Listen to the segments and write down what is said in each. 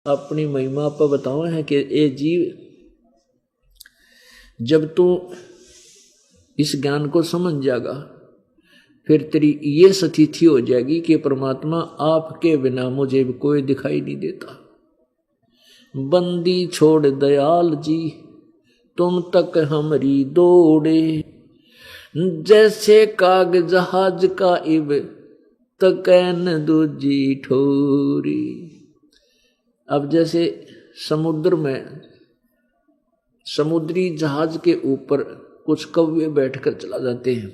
अपनी महिमा पर बताओ है कि ये जीव जब तू इस ज्ञान को समझ जाएगा फिर तेरी ये स्थिति हो जाएगी कि परमात्मा आपके बिना मुझे भी कोई दिखाई नहीं देता। बंदी छोड़ दयाल जी तुम तक हमरी दौड़े, जैसे काग जहाज का इब तकैन दूजी ठोरी। अब जैसे समुद्र में समुद्री जहाज के ऊपर कुछ कौवे बैठकर चला जाते हैं।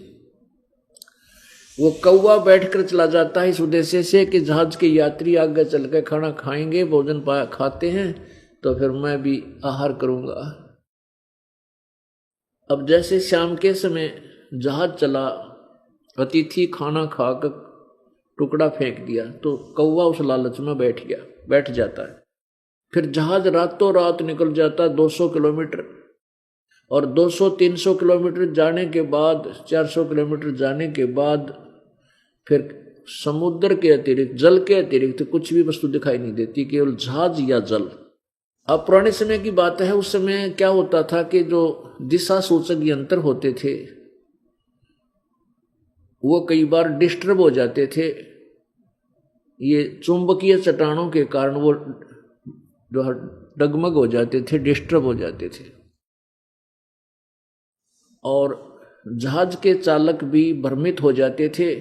वो कौवा बैठकर चला जाता है इस उद्देश्य से कि जहाज के यात्री आगे चल के खाना खाएंगे, भोजन पाया खाते हैं तो फिर मैं भी आहार करूंगा। अब जैसे शाम के समय जहाज चला, अतिथि खाना खाकर टुकड़ा फेंक दिया तो कौवा उस लालच में बैठ जाता है। फिर जहाज रातों रात निकल जाता 200 किलोमीटर, और 200-300 किलोमीटर जाने के बाद 400 किलोमीटर जाने के बाद फिर समुद्र के अतिरिक्त जल के अतिरिक्त कुछ भी वस्तु दिखाई नहीं देती, केवल जहाज या जल। अब पुराने समय की बात है, उस समय क्या होता था कि जो दिशा सूचक यंत्र होते थे वो कई बार डिस्टर्ब हो जाते थे। ये चुंबकीय चट्टानों के कारण वो जो डगमग हो जाते थे, डिस्टर्ब हो जाते थे, और जहाज के चालक भी भ्रमित हो जाते थे।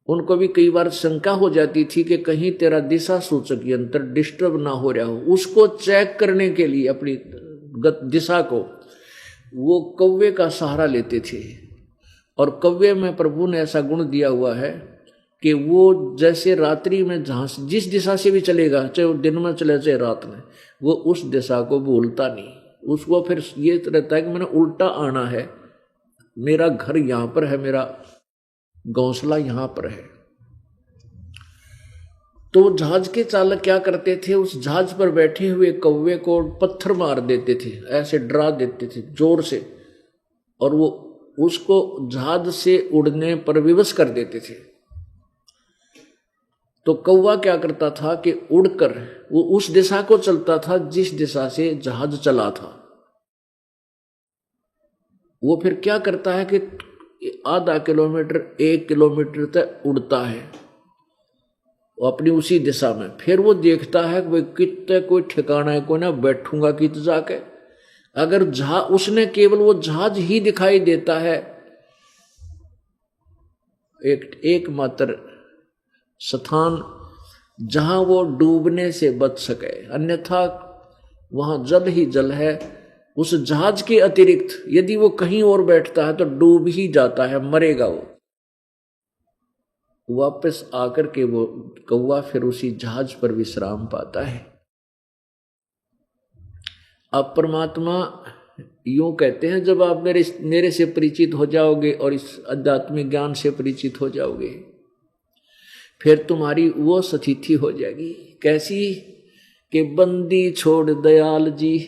उनको भी कई बार शंका हो जाती थी कि कहीं तेरा दिशा सूचक यंत्र डिस्टर्ब ना हो रहा हो। उसको चेक करने के लिए अपनी दिशा को वो कौवे का सहारा लेते थे। और कौवे में प्रभु ने ऐसा गुण दिया हुआ है कि वो जैसे रात्रि में जहाँ जिस दिशा से भी चलेगा, चाहे वो दिन में चले चाहे रात में, वो उस दिशा को भूलता नहीं। उसको फिर ये रहता है कि मैंने उल्टा आना है, मेरा घर यहाँ पर है, मेरा घोंसला यहाँ पर है। तो जहाज के चालक क्या करते थे, उस जहाज पर बैठे हुए कौवे को पत्थर मार देते थे, ऐसे डरा देते थे जोर से, और वो उसको जहाज से उड़ने पर विवश कर देते थे। तो कौवा क्या करता था कि उड़कर वो उस दिशा को चलता था जिस दिशा से जहाज चला था। वो फिर क्या करता है कि आधा किलोमीटर 1 किलोमीटर तक उड़ता है अपनी उसी दिशा में। फिर वो देखता है कि कितने कोई ठिकाना है, कोई ना बैठूंगा कित जाके। अगर उसने केवल वो जहाज ही दिखाई देता है, एकमात्र स्थान जहां वो डूबने से बच सके, अन्यथा वहां जल ही जल है। उस जहाज के अतिरिक्त यदि वो कहीं और बैठता है तो डूब ही जाता है, मरेगा वो। वापस आकर के वो कौवा फिर उसी जहाज पर विश्राम पाता है। अब परमात्मा यूं कहते हैं, जब आप मेरे से परिचित हो जाओगे और इस आध्यात्मिक ज्ञान से परिचित हो जाओगे फिर तुम्हारी वो स्थिति हो जाएगी। कैसी कि बंदी छोड़ दयाल जी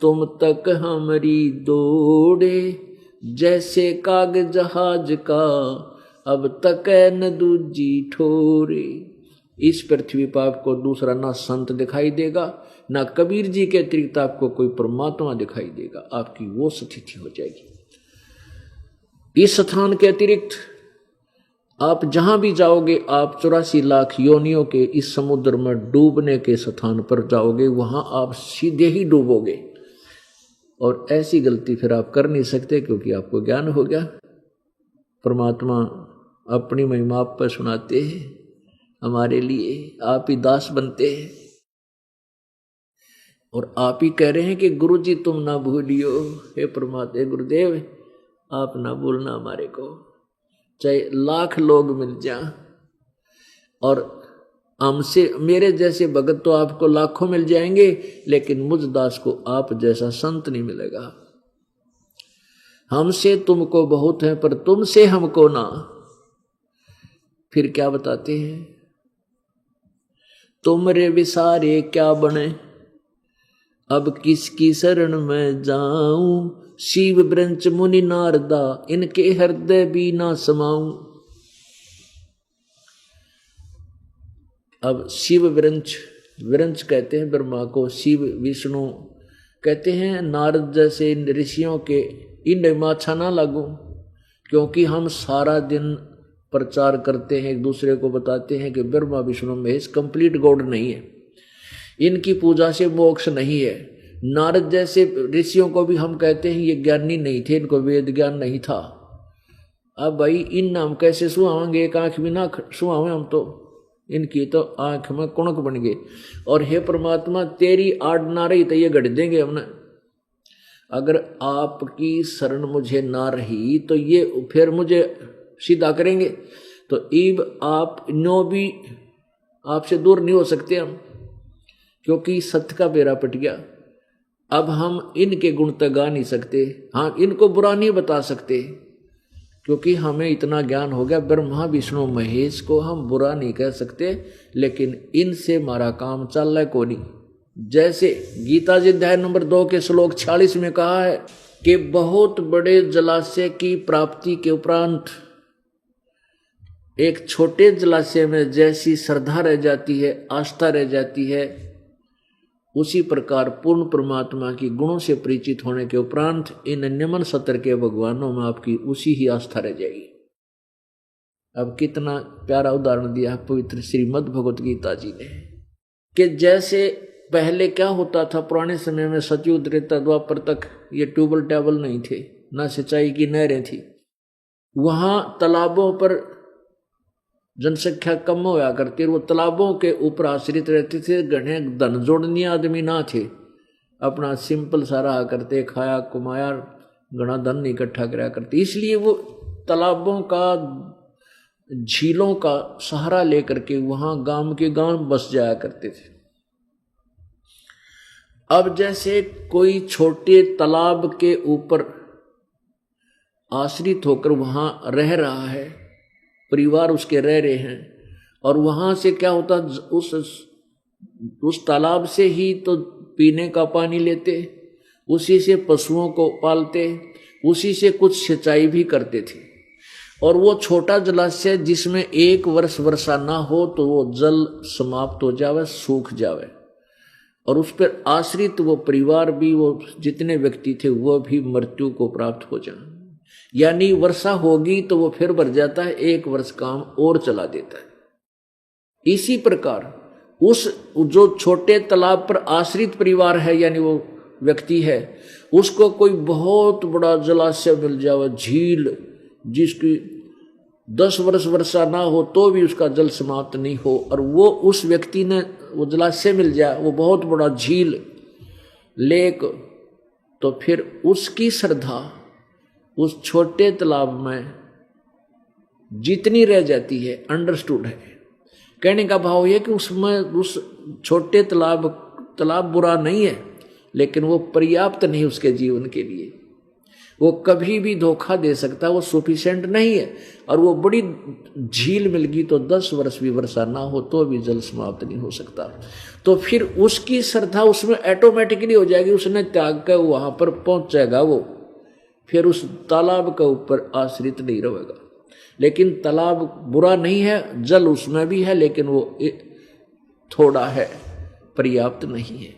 तुम तक हमारी दौड़े, जैसे काग जहाज का अब तक न दूजी ठोरे। इस पृथ्वी पर आपको दूसरा ना संत दिखाई देगा, ना कबीर जी के अतिरिक्त आपको कोई परमात्मा दिखाई देगा। आपकी वो स्थिति हो जाएगी। इस स्थान के अतिरिक्त आप जहां भी जाओगे, आप 84 लाख योनियों के इस समुद्र में डूबने के स्थान पर जाओगे, वहां आप सीधे ही डूबोगे। और ऐसी गलती फिर आप कर नहीं सकते, क्योंकि आपको ज्ञान हो गया। परमात्मा अपनी महिमा आप पर सुनाते हैं हमारे लिए, आप ही दास बनते हैं और आप ही कह रहे हैं कि गुरु जी तुम ना भूलियो। हे परमात्मा, गुरुदेव आप ना भूलना हमारे को, चाहे लाख लोग मिल जाएं। और हमसे मेरे जैसे भगत तो आपको लाखों मिल जाएंगे, लेकिन मुझ दास को आप जैसा संत नहीं मिलेगा। हमसे तुमको बहुत है पर तुमसे हमको ना। फिर क्या बताते हैं, तुमरे विसारे क्या बने, अब किसकी शरण में जाऊं, शिव ब्रंच मुनि नारदा इनके हृदय भी ना समाऊं। अब शिव ब्रंच विरंच कहते हैं ब्रह्मा को, शिव विष्णु कहते हैं नारद जैसे इन ऋषियों के इन माछा ना लागू, क्योंकि हम सारा दिन प्रचार करते हैं, एक दूसरे को बताते हैं कि ब्रह्मा विष्णु महेश कंप्लीट गॉड नहीं है, इनकी पूजा से मोक्ष नहीं है। नारद जैसे ऋषियों को भी हम कहते हैं ये ज्ञानी नहीं थे, इनको वेद ज्ञान नहीं था। अब भाई इन नाम कैसे सुहावेंगे, एक आंख भी ना सुहावे हम तो, इनकी तो आंख में कुणक बन गए। और हे परमात्मा तेरी आड़ ना रही तो ये गढ़ देंगे हमने, अगर आपकी शरण मुझे ना रही तो ये फिर मुझे सीधा करेंगे। तो ईब आप नो भी आपसे दूर नहीं हो सकते हम, क्योंकि सत्य का बेड़ा पट गया। अब हम इनके गुण तक गा नहीं सकते, हाँ इनको बुरा नहीं बता सकते, क्योंकि हमें इतना ज्ञान हो गया ब्रह्मा विष्णु महेश को हम बुरा नहीं कह सकते, लेकिन इनसे हमारा काम चल रहा है को नहीं। जैसे गीता जी अध्याय नंबर 2 के श्लोक 46 में कहा है कि बहुत बड़े जलाशय की प्राप्ति के उपरांत एक छोटे जलाशय में जैसी श्रद्धा रह जाती है, आस्था रह जाती है, उसी प्रकार पूर्ण परमात्मा की गुणों से परिचित होने के उपरांत इन निम्न सत्र के भगवानों में आपकी उसी ही आस्था रह जाएगी। अब कितना प्यारा उदाहरण दिया पवित्र श्रीमद् भगवत गीता जी ने, कि जैसे पहले क्या होता था पुराने समय में, सतयुग त्रेता द्वापर तक ये ट्यूबल टैबल नहीं थे, ना सिंचाई की नहरें थी, वहां तालाबों पर जनसंख्या कम होया करती, वो तालाबों के ऊपर आश्रित रहते थे, घने धन जोड़नी आदमी ना थे, अपना सिंपल सा रहा करते, खाया कमाया, घना धन नहीं इकट्ठा कराया करते, इसलिए वो तालाबों का झीलों का सहारा लेकर के वहां गांव के गांव बस जाया करते थे। अब जैसे कोई छोटे तालाब के ऊपर आश्रित होकर वहां रह रहा है, परिवार उसके रह रहे हैं, और वहां से क्या होता, उस तालाब से ही तो पीने का पानी लेते, उसी से पशुओं को पालते, उसी से कुछ सिंचाई भी करते थे। और वो छोटा जलाशय जिसमें एक वर्ष वर्षा ना हो तो वो जल समाप्त हो जावे, सूख जावे, और उस पर आश्रित वो परिवार भी, वो जितने व्यक्ति थे वो भी मृत्यु को प्राप्त हो जाए। यानी वर्षा होगी तो वो फिर भर जाता है, एक वर्ष काम और चला देता है। इसी प्रकार उस जो छोटे तालाब पर आश्रित परिवार है, यानी वो व्यक्ति है, उसको कोई बहुत बड़ा जलाशय मिल जाए, झील जिसकी 10 वर्ष वर्षा ना हो तो भी उसका जल समाप्त नहीं हो, और वो उस व्यक्ति ने वो जलाशय मिल जाए, वो बहुत बड़ा झील लेक, तो फिर उसकी श्रद्धा उस छोटे तालाब में जितनी रह जाती है, अंडरस्टूड है। कहने का भाव यह कि उसमें उस छोटे तालाब बुरा नहीं है, लेकिन वो पर्याप्त नहीं उसके जीवन के लिए, वो कभी भी धोखा दे सकता है, वो सफिशिएंट नहीं है। और वो बड़ी झील मिल गई तो 10 वर्ष भी वर्षा ना हो तो भी जल समाप्त नहीं हो सकता। तो फिर उसकी श्रद्धा उसमें ऑटोमेटिकली हो जाएगी, उसने त्याग कर वहां पर पहुंच जाएगा, वो फिर उस तालाब के ऊपर आश्रित नहीं रहेगा। लेकिन तालाब बुरा नहीं है, जल उसमें भी है, लेकिन वो थोड़ा है, पर्याप्त नहीं है।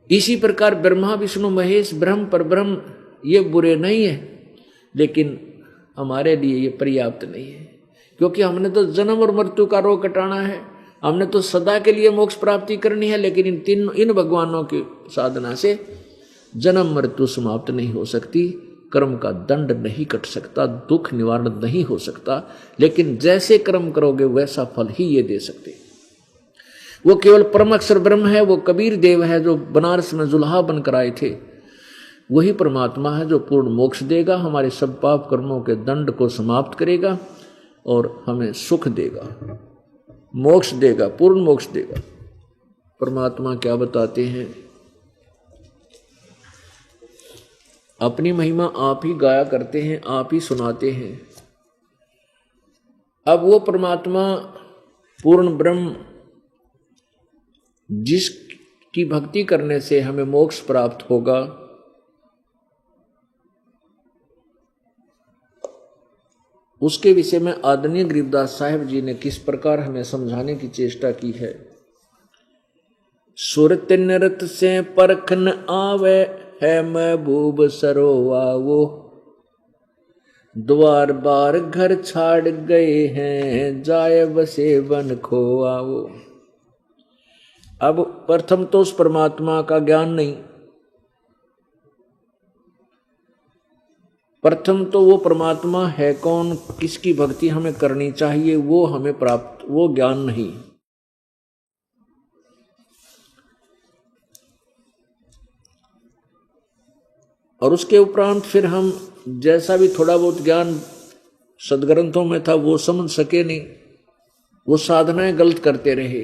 इसी प्रकार ब्रह्मा विष्णु महेश ब्रह्म परब्रह्म ये बुरे नहीं है, लेकिन हमारे लिए ये पर्याप्त नहीं है, क्योंकि हमने तो जन्म और मृत्यु का रोग कटाना है, हमने तो सदा के लिए मोक्ष प्राप्ति करनी है। लेकिन इन भगवानों की साधना से जन्म मृत्यु समाप्त नहीं हो सकती, कर्म का दंड नहीं कट सकता, दुख निवारण नहीं हो सकता, लेकिन जैसे कर्म करोगे वैसा फल ही ये दे सकते। वो केवल परम अक्षर ब्रह्म है, वो कबीर देव है जो बनारस में जुल्हा बनकर आए थे, वही परमात्मा है जो पूर्ण मोक्ष देगा, हमारे सब पाप कर्मों के दंड को समाप्त करेगा और हमें सुख देगा, मोक्ष देगा, पूर्ण मोक्ष देगा। परमात्मा क्या बताते हैं, अपनी महिमा आप ही गाया करते हैं, आप ही सुनाते हैं। अब वो परमात्मा पूर्ण ब्रह्म जिसकी भक्ति करने से हमें मोक्ष प्राप्त होगा, उसके विषय में आदरणीय गरीबदास साहिब जी ने किस प्रकार हमें समझाने की चेष्टा की है। सुरत नृत से परखन आवे है महबूब सरोवा वो, द्वार बार घर छाड़ गए हैं जाए बसे बन खोआ वो। अब प्रथम तो उस परमात्मा का ज्ञान नहीं, प्रथम तो वो परमात्मा है कौन, किसकी भक्ति हमें करनी चाहिए, वो हमें प्राप्त, वो ज्ञान नहीं। और उसके उपरांत फिर हम जैसा भी थोड़ा बहुत ज्ञान सदग्रंथों में था वो समझ सके नहीं, वो साधनाएं गलत करते रहे।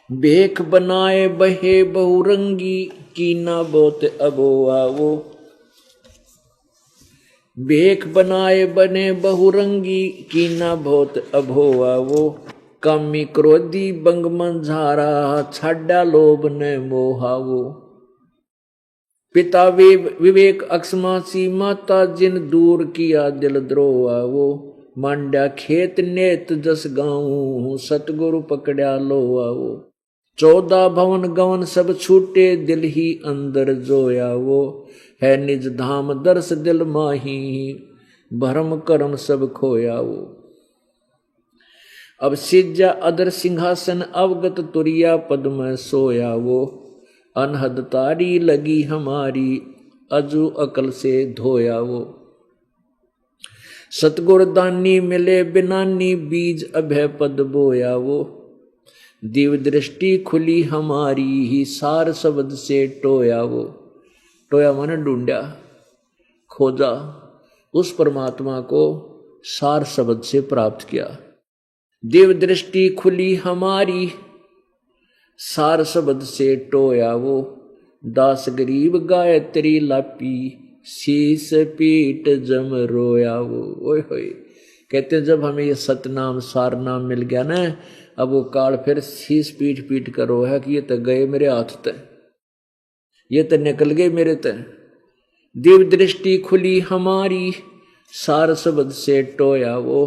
बेख बनाए बहे बहुरंगी कीना बहुत अबोआ वो, बेख बनाए बने बहुरंगी कीना बहुत अभोआ वो, कामी क्रोधी बंग मंझारा छाड़ा लोभ ने मोहा वो। पिता विवेक अक्षमासी माता जिन दूर किया दिल द्रोहा वो, मांड्या खेत नेत जस गाऊं सतगुरु पकड़या लोआ वो। 14 भवन गवन सब छूटे दिल ही अंदर जोया वो, है निज धाम दर्श दिल माही भरम कर्म सब खोया वो। अब सिज्जा अदर सिंहासन अवगत तुरिया पद में सोया वो, अनहद तारी लगी हमारी अजू अकल से धोया वो। सतगुर दानी मिले बिनानी बीज अभय पद बोया वो, दिव्य दृष्टि खुली हमारी ही सार शब्द से टोया वो। टोया माने ढूंढा खोजा, उस परमात्मा को सार शब्द से प्राप्त किया। दिव्य दृष्टि खुली हमारी सार शब्द से टोया वो, दास गरीब गायत्री लापी शीस पीट जम रोया वो। ओए होए, कहते जब हमें ये सतनाम सार नाम मिल गया ना, अब वो काल फिर शीस पीट पीट कर रो है कि ये तो गए मेरे हाथ ते, ये तो निकल गए मेरे ते। दिव्य दृष्टि खुली हमारी सार शब्द से टोया वो,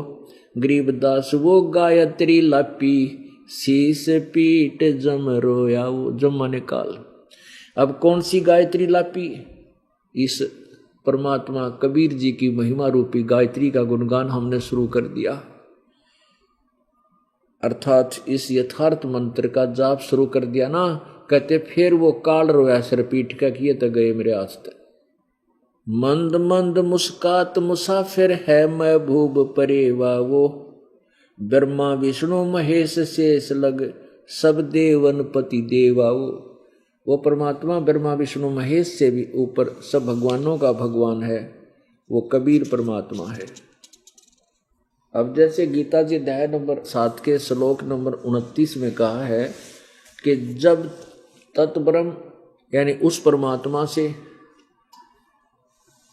गरीबदास वो गायत्री लापी शीस पीट जम रोया वो। जम माने काल। अब कौन सी गायत्री लापी? इस परमात्मा कबीर जी की महिमा रूपी गायत्री का गुणगान हमने शुरू कर दिया, अर्थात इस यथार्थ मंत्र का जाप शुरू कर दिया ना। कहते फिर वो काल रोया सिर पीट का किए तो गए मेरे आस्ते। मंद मंद मुस्कात मुसाफिर है महबूब परेवा वो, ब्रह्मा विष्णु महेश शेष लग सब देवन पति देवा वो परमात्मा ब्रह्मा विष्णु महेश से भी ऊपर सब भगवानों का भगवान है, वो कबीर परमात्मा है। अब जैसे गीता जी अध्याय नंबर 7 के श्लोक नंबर 29 में कहा है कि जब तत्ब्रह्म यानी उस परमात्मा से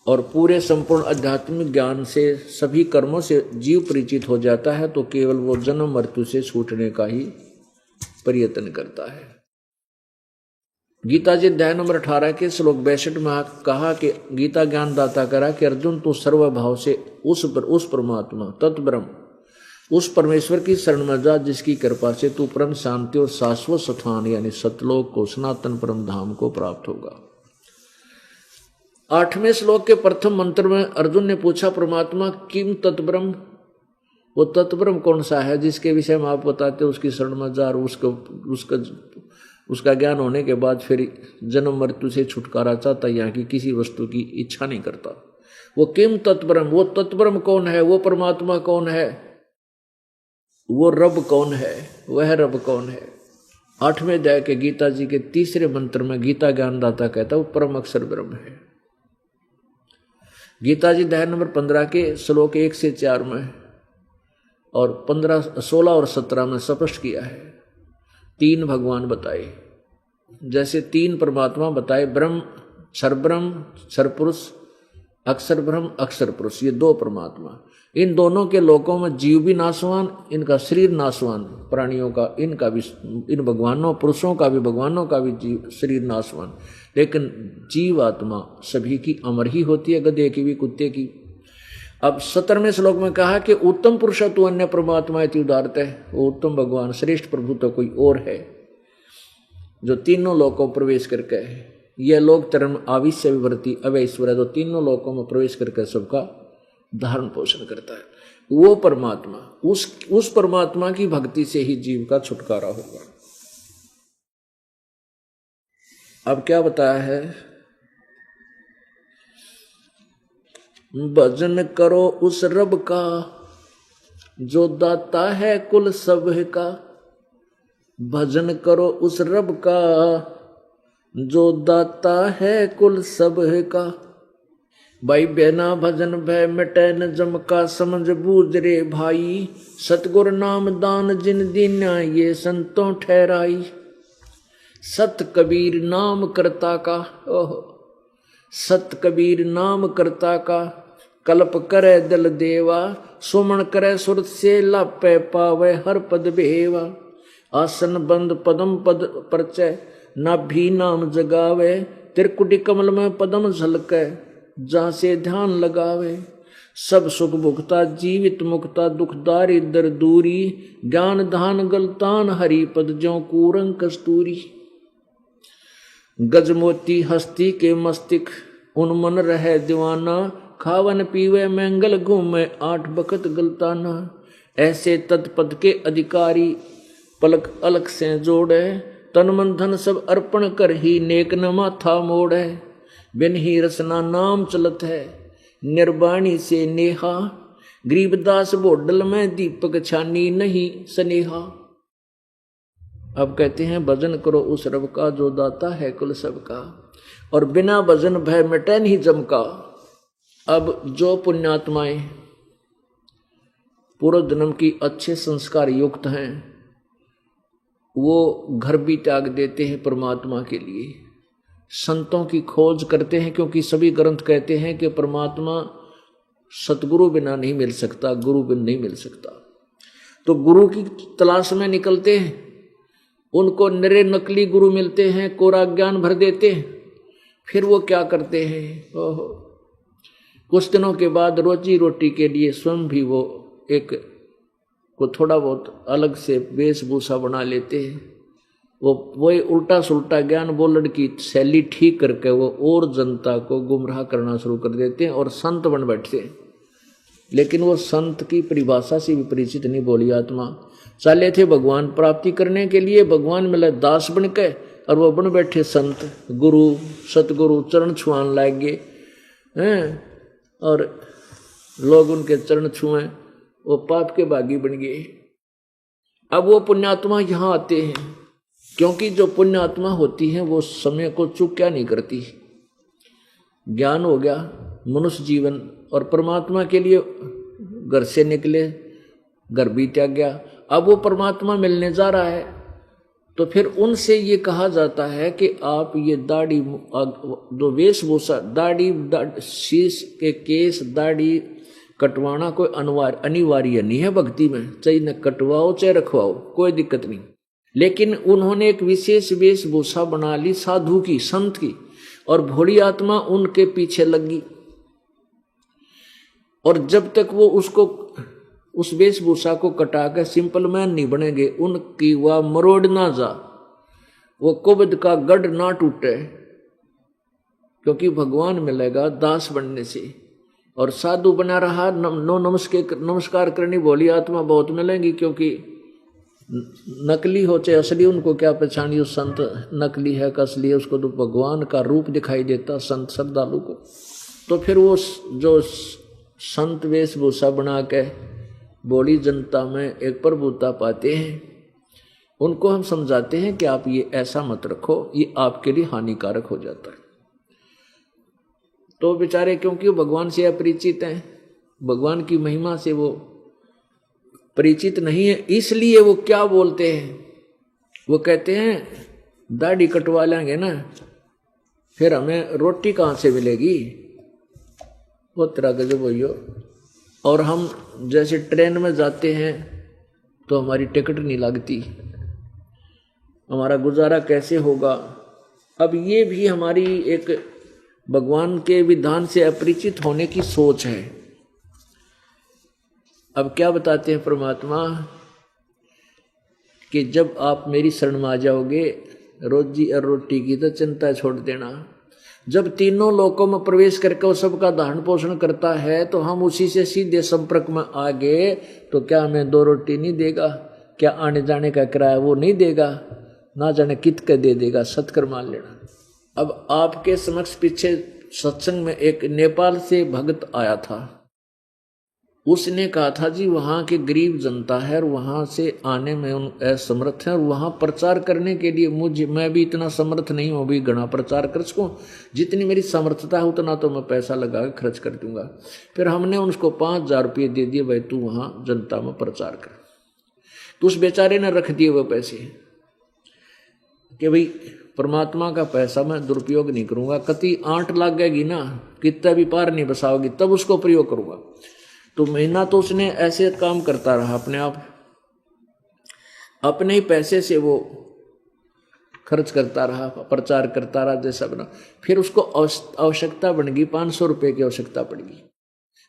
और पूरे संपूर्ण आध्यात्मिक ज्ञान से सभी कर्मों से जीव परिचित हो जाता है तो केवल वो जन्म मृत्यु से छूटने का ही प्रयत्न करता है। गीता जी अध्याय नंबर 18 के श्लोक 62 में कहा कि गीता ज्ञान दाता करा कि अर्जुन तू सर्वभाव से उस परमात्मा तत्ब्रह्म उस परमेश्वर की शरण में जा जिसकी कृपा से तू परम शांति और शाश्वत स्थान यानी सतलोक को सनातन परम धाम को प्राप्त होगा। 8वें श्लोक के प्रथम मंत्र में अर्जुन ने पूछा परमात्मा किम तत्ब्रह्म, वो तत्ब्रह्म कौन सा है जिसके विषय में आप बताते उसकी शरण में जा उसका ज्ञान होने के बाद फिर जन्म मृत्यु से छुटकारा चाहता, यहाँ की किसी वस्तु की इच्छा नहीं करता। वो किम तत्ब्रह्म, वो तत्ब्रह्म कौन है, वो परमात्मा कौन है, वो रब कौन है, वह रब कौन है। 8वें अध्याय के गीता जी के 3रे मंत्र में गीता ज्ञानदाता कहता वो परम अक्षर ब्रह्म है। गीता जी अध्याय नंबर 15 के श्लोक 1 से 4 में और 15, 16 और 17 में स्पष्ट किया है। 3 भगवान बताए, जैसे 3 परमात्मा बताए, ब्रह्म सरपुरुष, अक्षर ब्रह्म अक्षर पुरुष, ये 2 परमात्मा। इन दोनों के लोकों में जीव भी नाशवान, इनका शरीर नाशवान, प्राणियों का इनका भी, इन भगवानों पुरुषों का भी भगवानों का भी जीव शरीर नाशवान, लेकिन जीव आत्मा सभी की अमर ही होती है, गधे की भी कुत्ते की। अब 17वें श्लोक में कहा कि उत्तम पुरुष तो अन्य परमात्मा इति उदारत है, वो उत्तम भगवान श्रेष्ठ प्रभु तो कोई और है जो तीनों लोकों में प्रवेश करके यह लोक धर्म आविश्य विवर्ती अवैश्वर है, जो तीनों लोकों में प्रवेश करके सबका धारण पोषण करता है। वो परमात्मा, उस परमात्मा की भक्ति से ही जीव का छुटकारा होगा। अब क्या बताया है, भजन करो उस रब का जो दाता है कुल सब का, भजन करो उस रब का जो दाता है कुल सब का। भाई बिना भजन भय मिटे न जम का, समझ बूझ रे भाई सतगुर नाम दान जिन दीना ये संतों ठहराई। सत कबीर नाम करता का, ओह सत कबीर नाम करता का, कल्प करे दल देवा, सुमन करे सुरत से लापे पावे हर पद भेवा। आसन बंद पदम पद परचय ना भी नाम जगावे, त्रिकुटी कमल में पदम झलके जहाँ से ध्यान लगावे। सब सुख भुगता जीवित मुक्ता दुखदारी दर दूरी, ज्ञान धान गलतान हरि पद ज्यों कूरंग कस्तूरी। गजमोती हस्ती के मस्तिक उन्मन रहे दीवाना, खावन पीवे मंगल घूमे 8 बखत गलताना। ऐसे तत्पद के अधिकारी पलक अलग से जोड़े, तन मन धन सब अर्पण कर ही नेक न माथा मोड़े। बिन ही रसना नाम चलत है निर्वाणी से नेहा, गरीबदास बोडल में दीपक छानी नहीं स्नेहा। अब कहते हैं भजन करो उस रब का जो दाता है कुल सब का, और बिना भजन भय मिटे नहीं जम का। अब जो पुण्यात्माएं पूर्व जन्म की अच्छे संस्कार युक्त हैं वो घर भी त्याग देते हैं परमात्मा के लिए, संतों की खोज करते हैं, क्योंकि सभी ग्रंथ कहते हैं कि परमात्मा सतगुरु बिना नहीं मिल सकता, गुरु बिना नहीं मिल सकता। तो गुरु की तलाश में निकलते हैं, उनको निरे नकली गुरु मिलते हैं, कोरा ज्ञान भर देते हैं। फिर वो क्या करते हैं, ओहो कुछ दिनों के बाद रोजी रोटी के लिए स्वयं भी वो एक को थोड़ा बहुत अलग से वेशभूषा बना लेते हैं। वही उल्टा सुल्टा ज्ञान बोलने की शैली ठीक करके वो और जनता को गुमराह करना शुरू कर देते हैं और संत बन बैठते हैं। लेकिन वो संत की परिभाषा से भी परिचित नहीं बोली आत्मा। चले थे भगवान प्राप्ति करने के लिए, भगवान मिले दास बन के, और वो बन बैठे संत, गुरु सतगुरु चरण छुआन लाग गए हैं, और लोग उनके चरण छुए, वो पाप के भागी बन गए। अब वो पुण्यात्मा यहाँ आते हैं, क्योंकि जो पुण्यात्मा होती है वो समय को चूक क्या नहीं करती। ज्ञान हो गया मनुष्य जीवन, और परमात्मा के लिए घर से निकले, घर भी त्याग गया, अब वो परमात्मा मिलने जा रहा है। तो फिर उनसे ये कहा जाता है कि आप ये दाढ़ी जो वेशभूषा, दाढ़ी शीश के केस दाढ़ी कटवाना कोई अनिवार्य नहीं है भक्ति में, चाहे न कटवाओ चाहे रखवाओ, कोई दिक्कत नहीं। लेकिन उन्होंने एक विशेष वेशभूषा बना ली साधु की, संत की, और भोली आत्मा उनके पीछे लगी। और जब तक वो उसको उस वेशभूषा को कटा कर सिंपल मैन नहीं बनेंगे, उनकी वह मरोड़ ना जा, वो कुबद का गढ़ ना टूटे, क्योंकि भगवान मिलेगा दास बनने से। और साधु बना रहा नमस्कार करनी भोली आत्मा बहुत मिलेंगी, क्योंकि नकली हो चाहे असली, उनको क्या पहचानी उस संत नकली है का असली है, उसको तो भगवान का रूप दिखाई देता संत श्रद्धालु को। तो फिर वो जो संत वेशभूषा बना के बोली जनता में एक प्रभुता पाते हैं, उनको हम समझाते हैं कि आप ये ऐसा मत रखो, ये आपके लिए हानिकारक हो जाता है। तो बेचारे क्योंकि वो भगवान से अपरिचित हैं, भगवान की महिमा से वो परिचित नहीं है, इसलिए वो क्या बोलते हैं, वो कहते हैं दाढ़ी कटवा लेंगे ना फिर हमें रोटी कहाँ से मिलेगी, वो तरह गजब भैया। और हम जैसे ट्रेन में जाते हैं तो हमारी टिकट नहीं लगती, हमारा गुजारा कैसे होगा। अब ये भी हमारी एक भगवान के विधान से अपरिचित होने की सोच है। अब क्या बताते हैं परमात्मा कि जब आप मेरी शरण में आ जाओगे, रोजी और रोटी की तो चिंता छोड़ देना। जब तीनों लोकों में प्रवेश करके वो सबका धारण पोषण करता है तो हम उसी से सीधे संपर्क में आ गए तो क्या हमें 2 रोटी नहीं देगा? क्या आने जाने का किराया वो नहीं देगा? ना जाने कित के दे देगा। सत्कर मान लेना। अब आपके समक्ष पीछे सत्संग में एक नेपाल से भक्त आया था। उसने कहा था जी वहाँ के गरीब जनता है और वहाँ से आने में उन असमर्थ है और वहाँ प्रचार करने के लिए मैं भी इतना समर्थ नहीं हूँ, भी घना प्रचार कर सकूँ। जितनी मेरी समर्थता है उतना तो मैं पैसा लगा के खर्च कर दूंगा। फिर हमने उसको 5,000 रुपये दे दिए, भाई तू वहाँ जनता में प्रचार कर। तो उस बेचारे ने रख दिए वो पैसे कि भाई परमात्मा का पैसा मैं दुरुपयोग नहीं करूँगा, कति 8 लाख गएगी ना, कितना भी पार नहीं बसाओगी, तब उसको प्रयोग करूँगा। तो महीना तो उसने ऐसे काम करता रहा, अपने आप अपने ही पैसे से वो खर्च करता रहा, प्रचार करता रहा जैसा बना। फिर उसको आवश्यकता बन गई, 500 रुपये की आवश्यकता पड़ गई।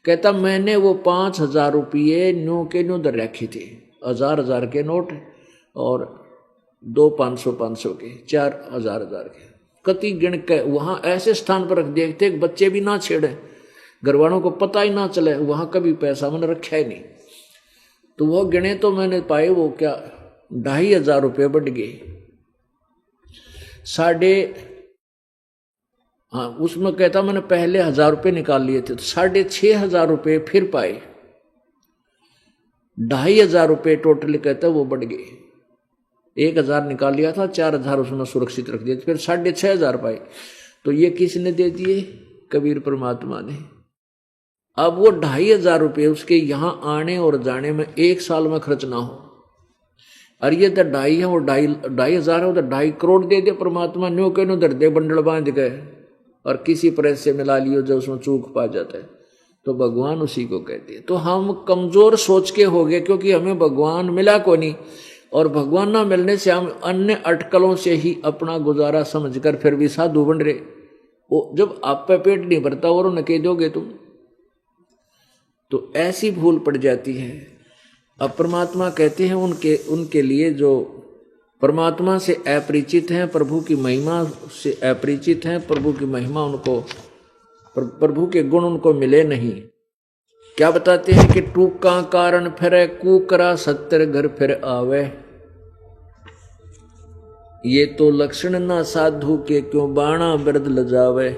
कहता मैंने वो 5,000 रुपये न्यू के न्यू दर रखे थे, 1,000 के नोट और 2 500 के, 4,000 के, कति गिन के वहाँ ऐसे स्थान पर रख दिए थे बच्चे भी ना छेड़े, घर वालों को पता ही ना चले, वहां कभी पैसा मैंने रखा ही नहीं। तो वो गिने तो मैंने पाए वो क्या 2,500 रुपये बढ़ गए। उसमें कहता मैंने पहले 1,000 रुपये निकाल लिए थे तो 6,500 रुपये फिर पाए, 2,500 रुपये टोटल कहता वो बढ़ गए। 1,000 निकाल लिया था, 4,000 उसमें सुरक्षित रख दिए, फिर 6,500 पाए। तो ये किसने दे दिए? कबीर परमात्मा ने। अब वो 2,500 रुपये उसके यहाँ आने और जाने में 1 साल में खर्च ना हो। और ये तो 2,500 है, वो 2,500 है, वो तो 2.5 करोड़ दे दे परमात्मा, न्यू के न्यू दर दे बंडल बांध गए और किसी प्रेस से मिला लियो जो उसमें चूक पा जाता है तो भगवान उसी को कहते हैं। तो हम कमजोर सोच के हो गए क्योंकि हमें भगवान मिला को नहीं, और भगवान ना मिलने से हम अन्य अटकलों से ही अपना गुजारा समझकर फिर भी साधु बन रहे। वो जब आप पे पेट नहीं भरता और उन्हें कह दोगे तुम, तो ऐसी भूल पड़ जाती है। अब परमात्मा कहते हैं उनके लिए जो परमात्मा से अपरिचित हैं, प्रभु की महिमा से अपरिचित हैं, प्रभु की महिमा उनको, प्रभु के गुण उनको मिले नहीं। क्या बताते हैं कि टूका कारण फिरे, कूकरा 70 घर फिर आवे। ये तो लक्षण ना साधु के, क्यों बाणा बिरद लजावे।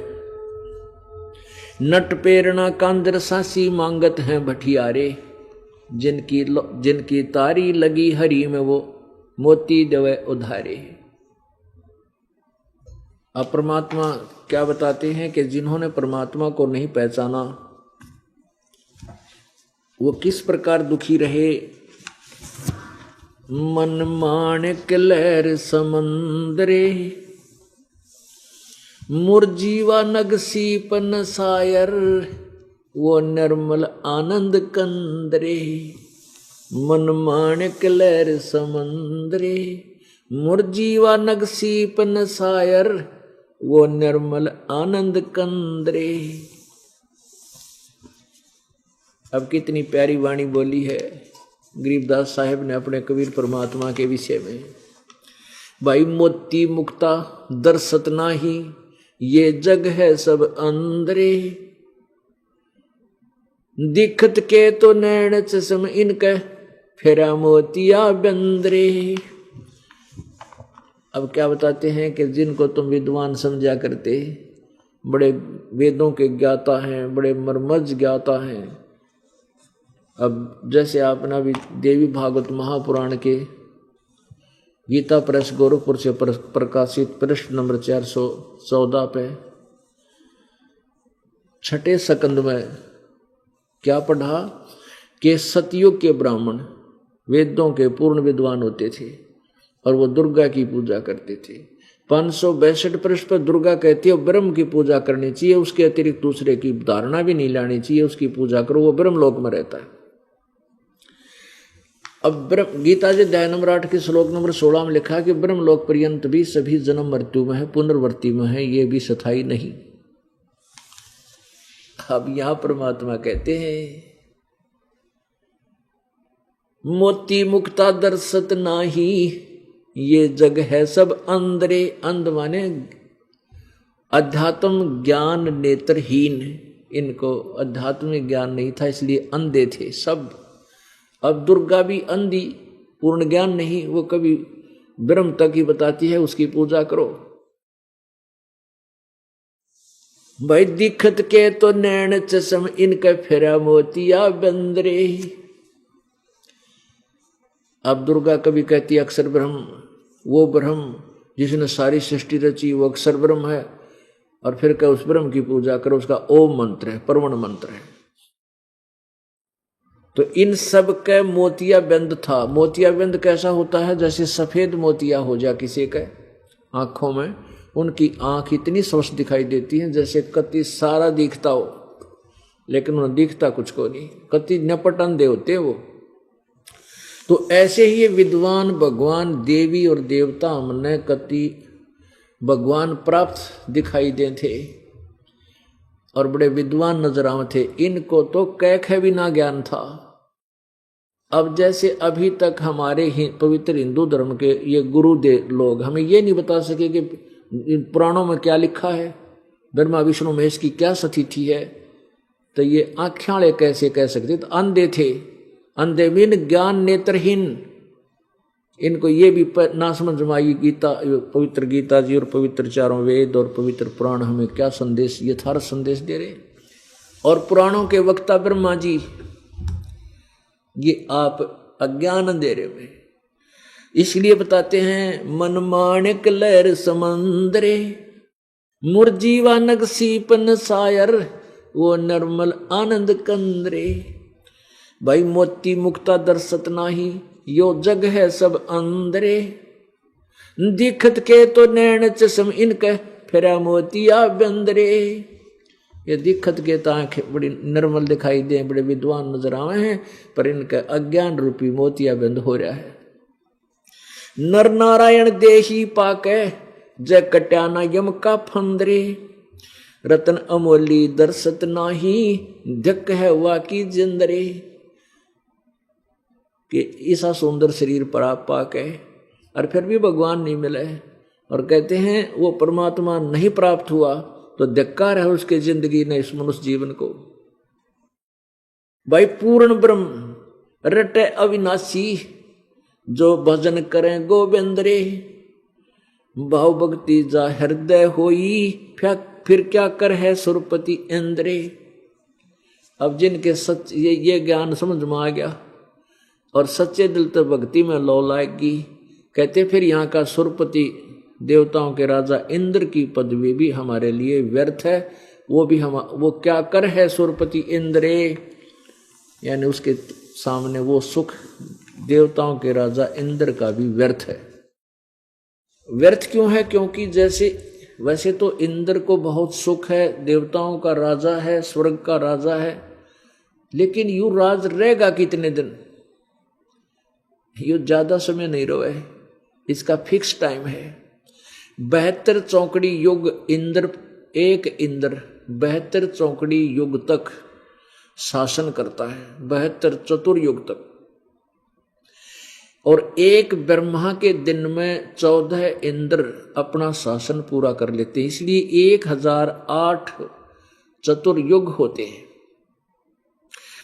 नट पेरना कांदर सासी मांगत हैं भटियारे, जिनकी तारी लगी हरी में वो मोती देवे उधारे। अब परमात्मा क्या बताते हैं कि जिन्होंने परमात्मा को नहीं पहचाना वो किस प्रकार दुखी रहे। मन माणिक लहर समंदरे, मुरजीवा नगसी पन सायर, वो निर्मल आनंद कंदरे। मन माणिक लहर समंदरे, मुरजीवा नगसी पन सायर, वो निर्मल आनंद कंदरे। अब कितनी प्यारी वाणी बोली है गरीबदास साहेब ने अपने कबीर परमात्मा के विषय में। भाई मोती मुक्ता दर्शत नाही, ये जग है सब अंदरे। दिखत के तो नैण चश्म इनके, फेरा मोतिया बंदरे। अब क्या बताते हैं कि जिनको तुम विद्वान समझा करते, बड़े वेदों के ज्ञाता हैं, बड़े मर्मज्ञ ज्ञाता हैं। अब जैसे आपने अभी देवी भागवत महापुराण के गीता प्रेस गोरखपुर से प्रकाशित पृष्ठ नंबर 414 पे 6ठे सकंद में क्या पढ़ा कि सतयुग के ब्राह्मण वेदों के पूर्ण विद्वान होते थे और वो दुर्गा की पूजा करते थे। 562 पृष्ठ पर दुर्गा कहती है ब्रह्म की पूजा करनी चाहिए, उसके अतिरिक्त दूसरे की धारणा भी नहीं लानी चाहिए, उसकी पूजा करो, वो ब्रह्म लोक में रहता है। अब गीता जी अध्याय नंबर 8 के श्लोक नंबर 16 में लिखा कि ब्रह्म लोक पर्यंत भी सभी जन्म मृत्यु में है, पुनर्वर्ती में है, ये भी स्थायी नहीं। अब यहां परमात्मा कहते हैं मोती मुक्ता दर्शत नाही, ये जग है सब अंधरे। अंध माने अध्यात्म ज्ञान नेत्रहीन, इनको अध्यात्मिक ज्ञान नहीं था इसलिए अंधे थे सब। अब दुर्गा भी अंधी, पूर्ण ज्ञान नहीं, वो कभी ब्रह्म तक ही बताती है, उसकी पूजा करो। भाई दिखत के तो नैन चश्म, इनके फेरा मोतिया बंदरे। अब दुर्गा कभी कहती है अक्षर ब्रह्म, वो ब्रह्म जिसने सारी सृष्टि रची वो अक्षर ब्रह्म है, और फिर कह उस ब्रह्म की पूजा करो, उसका ओम मंत्र है, परवण मंत्र है। तो इन सब के मोतिया बिंद था। मोतिया बिंद कैसा होता है? जैसे सफेद मोतिया हो जा किसी के आंखों में, उनकी आंख इतनी स्वस्थ दिखाई देती है जैसे कति सारा दिखता हो, लेकिन उन्हें दिखता कुछ को नहीं, कति नपट अंधे होते वो। तो ऐसे ही विद्वान भगवान देवी और देवता हमने कति भगवान प्राप्त दिखाई दे थे और बड़े विद्वान नजर आवे थे। इनको तो कैख भी ना ज्ञान था। अब जैसे अभी तक हमारे ही पवित्र हिंदू धर्म के ये गुरुदेव लोग हमें ये नहीं बता सके कि पुराणों में क्या लिखा है, ब्रह्मा विष्णु महेश की क्या स्थिति है, तो ये आँखें कैसे कह सकते? तो अंधे थे, अंधे मीन ज्ञान नेत्रहीन। इनको ये भी ना समझ में आई गीता, पवित्र गीता जी और पवित्र चारों वेद और पवित्र पुराण हमें क्या संदेश, यथार्थ संदेश दे रहे। और पुराणों के वक्ता ब्रह्मा जी ये आप अज्ञान दे रहे हुए, इसलिए बताते हैं मन माणिक लहर समंदरे, मुरजीवा नग सीपन सायर, वो निर्मल आनंद कंदरे। भाई मोती मुक्ता दर्शत नाही, यो जग है सब अंदरे। दिखत के तो नैन चश्म, इनके फेरा मोतिया बंदरे। ये दिखत के तो आंखें बड़ी निर्मल दिखाई दे, बड़े विद्वान नजर आवे हैं, पर इनका अज्ञान रूपी मोतिया बंद हो रहा है। नर नारायण देही पाके, जय कट्याना यम का फंदरे। रतन अमोली दर्शत नाही, धक है वाकी जिंदरे। कि ऐसा सुंदर शरीर पर आप पाके और फिर भी भगवान नहीं मिले, और कहते हैं वो परमात्मा नहीं प्राप्त हुआ, तो धिक्कार है उसके जिंदगी ने, इस मनुष्य जीवन को। भाई पूर्ण ब्रह्म रटे अविनाशी, जो भजन करें गोविंद रे। भाव भक्ति जा हृदय होई, फिर क्या कर है सुरपति इंद्रे। अब जिनके सच ये ज्ञान समझ में आ गया और सच्चे दिल तो भक्ति में लौ लाएगी, कहते फिर यहाँ का सुरपति देवताओं के राजा इंद्र की पदवी भी हमारे लिए व्यर्थ है। वो भी वो क्या कर है सुरपति इंद्रे, यानी उसके सामने वो सुख देवताओं के राजा इंद्र का भी व्यर्थ है। व्यर्थ क्यों है? क्योंकि जैसे वैसे तो इंद्र को बहुत सुख है, देवताओं का राजा है, स्वर्ग का राजा है, लेकिन यूं राज रहेगा कितने दिन? यूं ज्यादा समय नहीं रहे, इसका फिक्स टाइम है। 72 चौकड़ी युग इंद्र, एक इंद्र 72 चौकड़ी युग तक शासन करता है, 72 चतुर्युग तक। और एक ब्रह्मा के दिन में 14 इंद्र अपना शासन पूरा कर लेते हैं, इसलिए 1008 चतुर्युग होते हैं।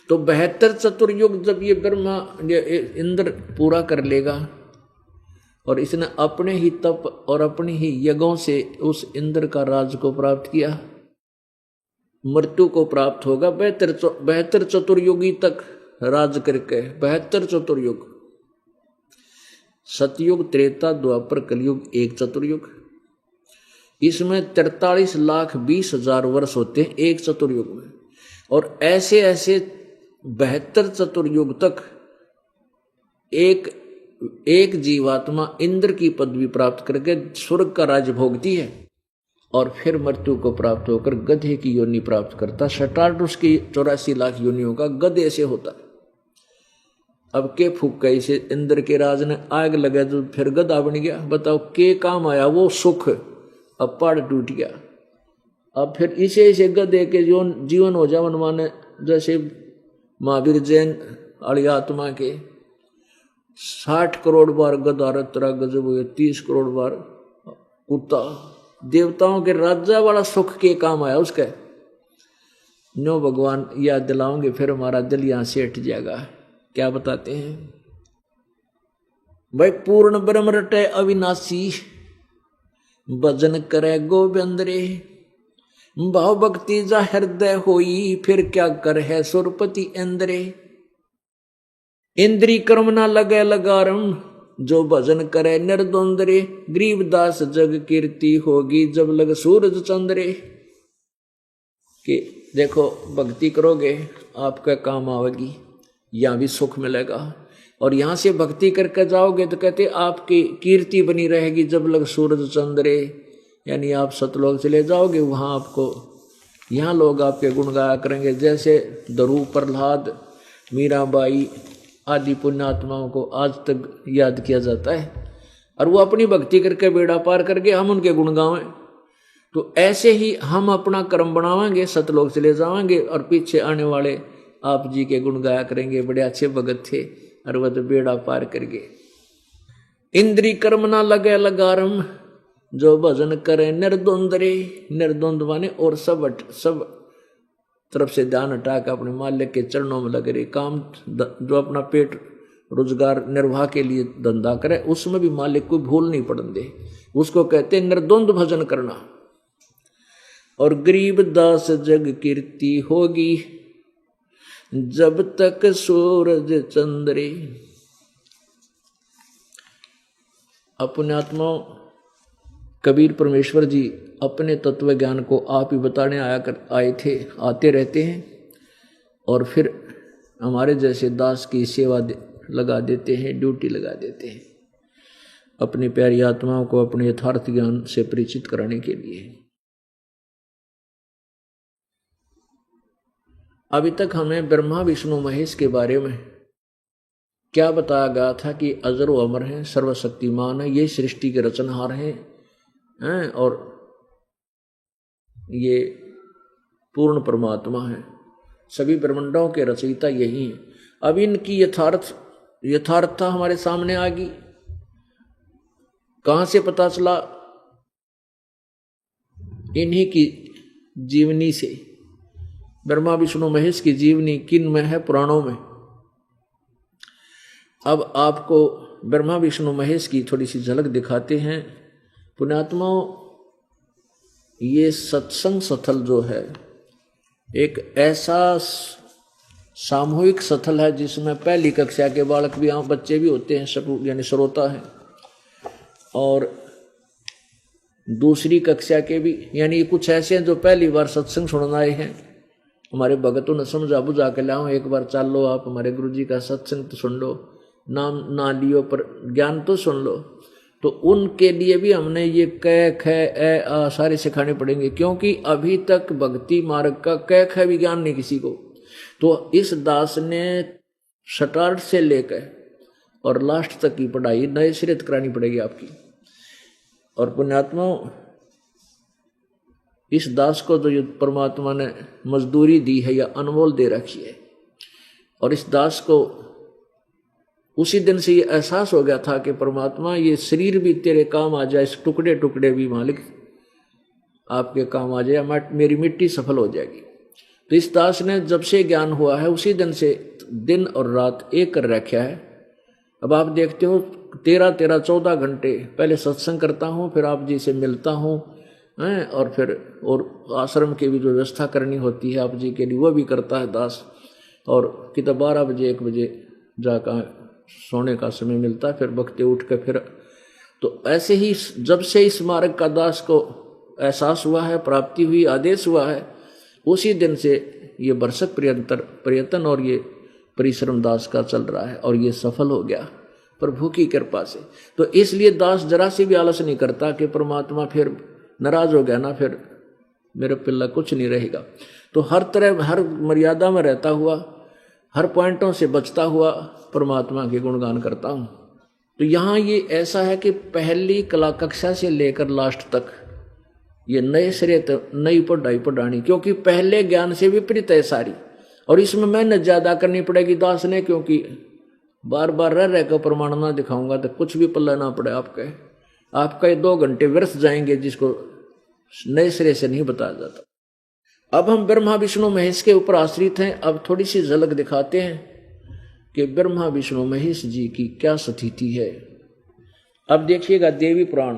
तो 72 चतुर्युग जब ये ब्रह्मा इंद्र पूरा कर लेगा, और इसने अपने ही तप और अपनी ही यज्ञों से उस इंद्र का राज को प्राप्त किया, मृत्यु को प्राप्त होगा। 72 चतुर्युगी तक राज करके, 72 चतुर्युग, सतयुग त्रेता द्वापर कलयुग, एक चतुर्युग। इसमें 43,20,000 वर्ष होते हैं एक चतुर्युग में। और ऐसे ऐसे 72 चतुर्युग तक एक जीवात्मा इंद्र की पदवी प्राप्त करके स्वर्ग का राज्य भोगती है, और फिर मृत्यु को प्राप्त होकर गधे की योनि प्राप्त करता। शटार्टुस की 84 लाख योनियों का गधे से होता है। अब के फूक कैसे इंद्र के राज ने आग लगा तो फिर गधा बन गया। बताओ के काम आया वो सुख, अब पहाड़ टूट गया। अब फिर इसे गधे के जीवन हो जावन माने, जैसे महावीर जैन वाली आत्मा के 60 करोड़ बार गधा तेरा गजब हुए, 30 करोड़ बार कुत्ता। देवताओं के राजा वाला सुख के काम आया उसका। नो भगवान याद दिलाओगे फिर हमारा दिल यहां से हट जाएगा। क्या बताते हैं भाई, पूर्ण ब्रह्म रटे अविनाशी, भजन करे गोविंद रे, भाव भक्ति जा हृदय होई, फिर क्या कर है सुरपति इंद्रे। इंद्री कर्म ना लगे लगारम, जो भजन करे निर्द्वंद रे, गरीबदास जग कीर्ति होगी, जब लग सूरज चंद्रे। कि देखो भक्ति करोगे आपका काम आवेगी, यहाँ भी सुख मिलेगा, और यहाँ से भक्ति करके जाओगे तो कहते आपकी कीर्ति बनी रहेगी जब लग सूरज चंद्रे। यानी आप सतलोक चले जाओगे, वहाँ आपको, यहाँ लोग आपके गुण गाया करेंगे। जैसे ध्रुव, प्रहलाद, मीराबाई आदि पुण्यात्माओं को आज तक याद किया जाता है, और वो अपनी भक्ति करके बेड़ा पार करके हम उनके गुण गावें। तो ऐसे ही हम अपना कर्म बनावेंगे, सतलोक चले जाएंगे, और पीछे आने वाले आप जी के गुण गाया करेंगे, बड़े अच्छे भगत थे और वह तो बेड़ा पार कर गए। इंद्री कर्म ना लगे लगारम, जो भजन करे निर्द्वंद रे। निर्द्वंद माने और सब तरफ से ध्यान हटा के अपने मालिक के चरणों में लगे रहे। काम जो अपना पेट रोजगार निर्वाह के लिए धंधा करे, उसमें भी मालिक को भूल नहीं पड़ने दे, उसको कहते निर्द्वंद भजन करना। और गरीब दास जग कीर्ति होगी, जब तक सूरज चंद्रे। अपने आत्मा कबीर परमेश्वर जी अपने तत्व ज्ञान को आप ही बताने आए थे, आते रहते हैं, और फिर हमारे जैसे दास की सेवा लगा देते हैं, ड्यूटी लगा देते हैं, अपनी प्यारी आत्माओं को अपने यथार्थ ज्ञान से परिचित कराने के लिए। अभी तक हमें ब्रह्मा विष्णु महेश के बारे में क्या बताया गया था कि अजर व अमर हैं, सर्वशक्तिमान है, ये सृष्टि के रचनहार हैं और ये पूर्ण परमात्मा है, सभी ब्रह्मांडों के रचयिता यही हैं। अब इनकी यथार्थता हमारे सामने आ गई। कहाँ से पता चला? इन्हीं की जीवनी से। ब्रह्मा विष्णु महेश की जीवनी किन में है? पुराणों में। अब आपको ब्रह्मा विष्णु महेश की थोड़ी सी झलक दिखाते हैं। पुण्यात्माओं, ये सत्संग स्थल जो है एक ऐसा सामूहिक स्थल है जिसमें पहली कक्षा के बालक भी, बच्चे भी होते हैं, सब यानी श्रोता हैं, और दूसरी कक्षा के भी, यानी कुछ ऐसे हैं जो पहली बार सत्संग सुनने आए हैं। हमारे भगतों ने समझा बुझा के लाओ, एक बार चल लो आप हमारे गुरुजी का सत्संग तो सुन लो, नाम ना लियो पर ज्ञान तो सुन लो। तो उनके लिए भी हमने ये क ख ए आ सारे सिखाने पड़ेंगे, क्योंकि अभी तक भक्ति मार्ग का क ख भी ज्ञान नहीं किसी को। तो इस दास ने स्टार्ट से लेकर और लास्ट तक की पढ़ाई नए सिरे करानी पड़ेगी आपकी। और पुण्यात्माओं, इस दास को जो परमात्मा ने मजदूरी दी है या अनमोल दे रखी है, और इस दास को उसी दिन से ये एहसास हो गया था कि परमात्मा ये शरीर भी तेरे काम आ जाए, इस टुकड़े टुकड़े भी मालिक आपके काम आ जाए, मेरी मिट्टी सफल हो जाएगी। तो इस दास ने जब से ज्ञान हुआ है उसी दिन से दिन और रात एक कर रखा है। अब आप देखते हो 13-14 घंटे पहले सत्संग करता हूँ, फिर आप जी से मिलता हूँ, और फिर और आश्रम की भी जो व्यवस्था करनी होती है आप जी के लिए वो भी करता है दास। और कितना 12 बजे 1 बजे जाकर सोने का समय मिलता है, फिर वक्ते उठ कर फिर। तो ऐसे ही जब से इस मार्ग का दास को एहसास हुआ है, प्राप्ति हुई, आदेश हुआ है, उसी दिन से ये बरसक प्रयत्न और ये परिश्रम दास का चल रहा है, और ये सफल हो गया प्रभु की कृपा से। तो इसलिए दास जरा से भी आलस नहीं करता कि परमात्मा फिर नाराज हो गया ना, फिर मेरे पिल्ला कुछ नहीं रहेगा। तो हर तरह हर मर्यादा में रहता हुआ, हर पॉइंटों से बचता हुआ परमात्मा के गुणगान करता हूँ। तो यहाँ ये ऐसा है कि पहली कला कक्षा से लेकर लास्ट तक ये नए सिरे नई पढ़ाई पढ़ानी, क्योंकि पहले ज्ञान से विपरीत है सारी, और इसमें मेहनत ज़्यादा करनी पड़ेगी दास ने, क्योंकि बार बार रह रह कर प्रमाण ना दिखाऊंगा तो कुछ भी पल्ला ना पड़े आपका ये 2 घंटे व्यर्थ जाएंगे, जिसको नए सिरे से नहीं बताया जाता। अब हम ब्रह्मा विष्णु महेश के ऊपर आश्रित हैं। अब थोड़ी सी झलक दिखाते हैं कि ब्रह्मा विष्णु महेश जी की क्या स्थिति है। अब देखिएगा देवी पुराण।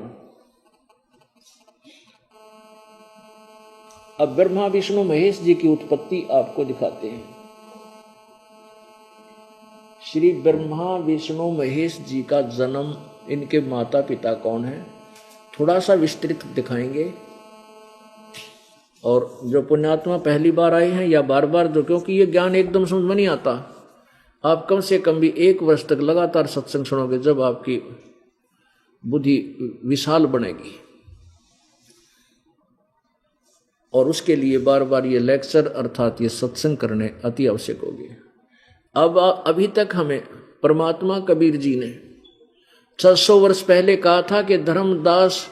अब ब्रह्मा विष्णु महेश जी की उत्पत्ति आपको दिखाते हैं। श्री ब्रह्मा विष्णु महेश जी का जन्म, इनके माता पिता कौन है, थोड़ा सा विस्तृत दिखाएंगे। और जो पुण्यात्मा पहली बार आए हैं या बार बार, जो क्योंकि ये ज्ञान एकदम समझ में नहीं आता, आप कम से कम भी 1 वर्ष तक लगातार सत्संग सुनोगे, जब आपकी बुद्धि विशाल बनेगी। और उसके लिए बार बार ये लेक्चर अर्थात ये सत्संग करने अति आवश्यक होगी। अब अभी तक हमें परमात्मा कबीर जी ने 600 वर्ष पहले कहा था कि धर्मदास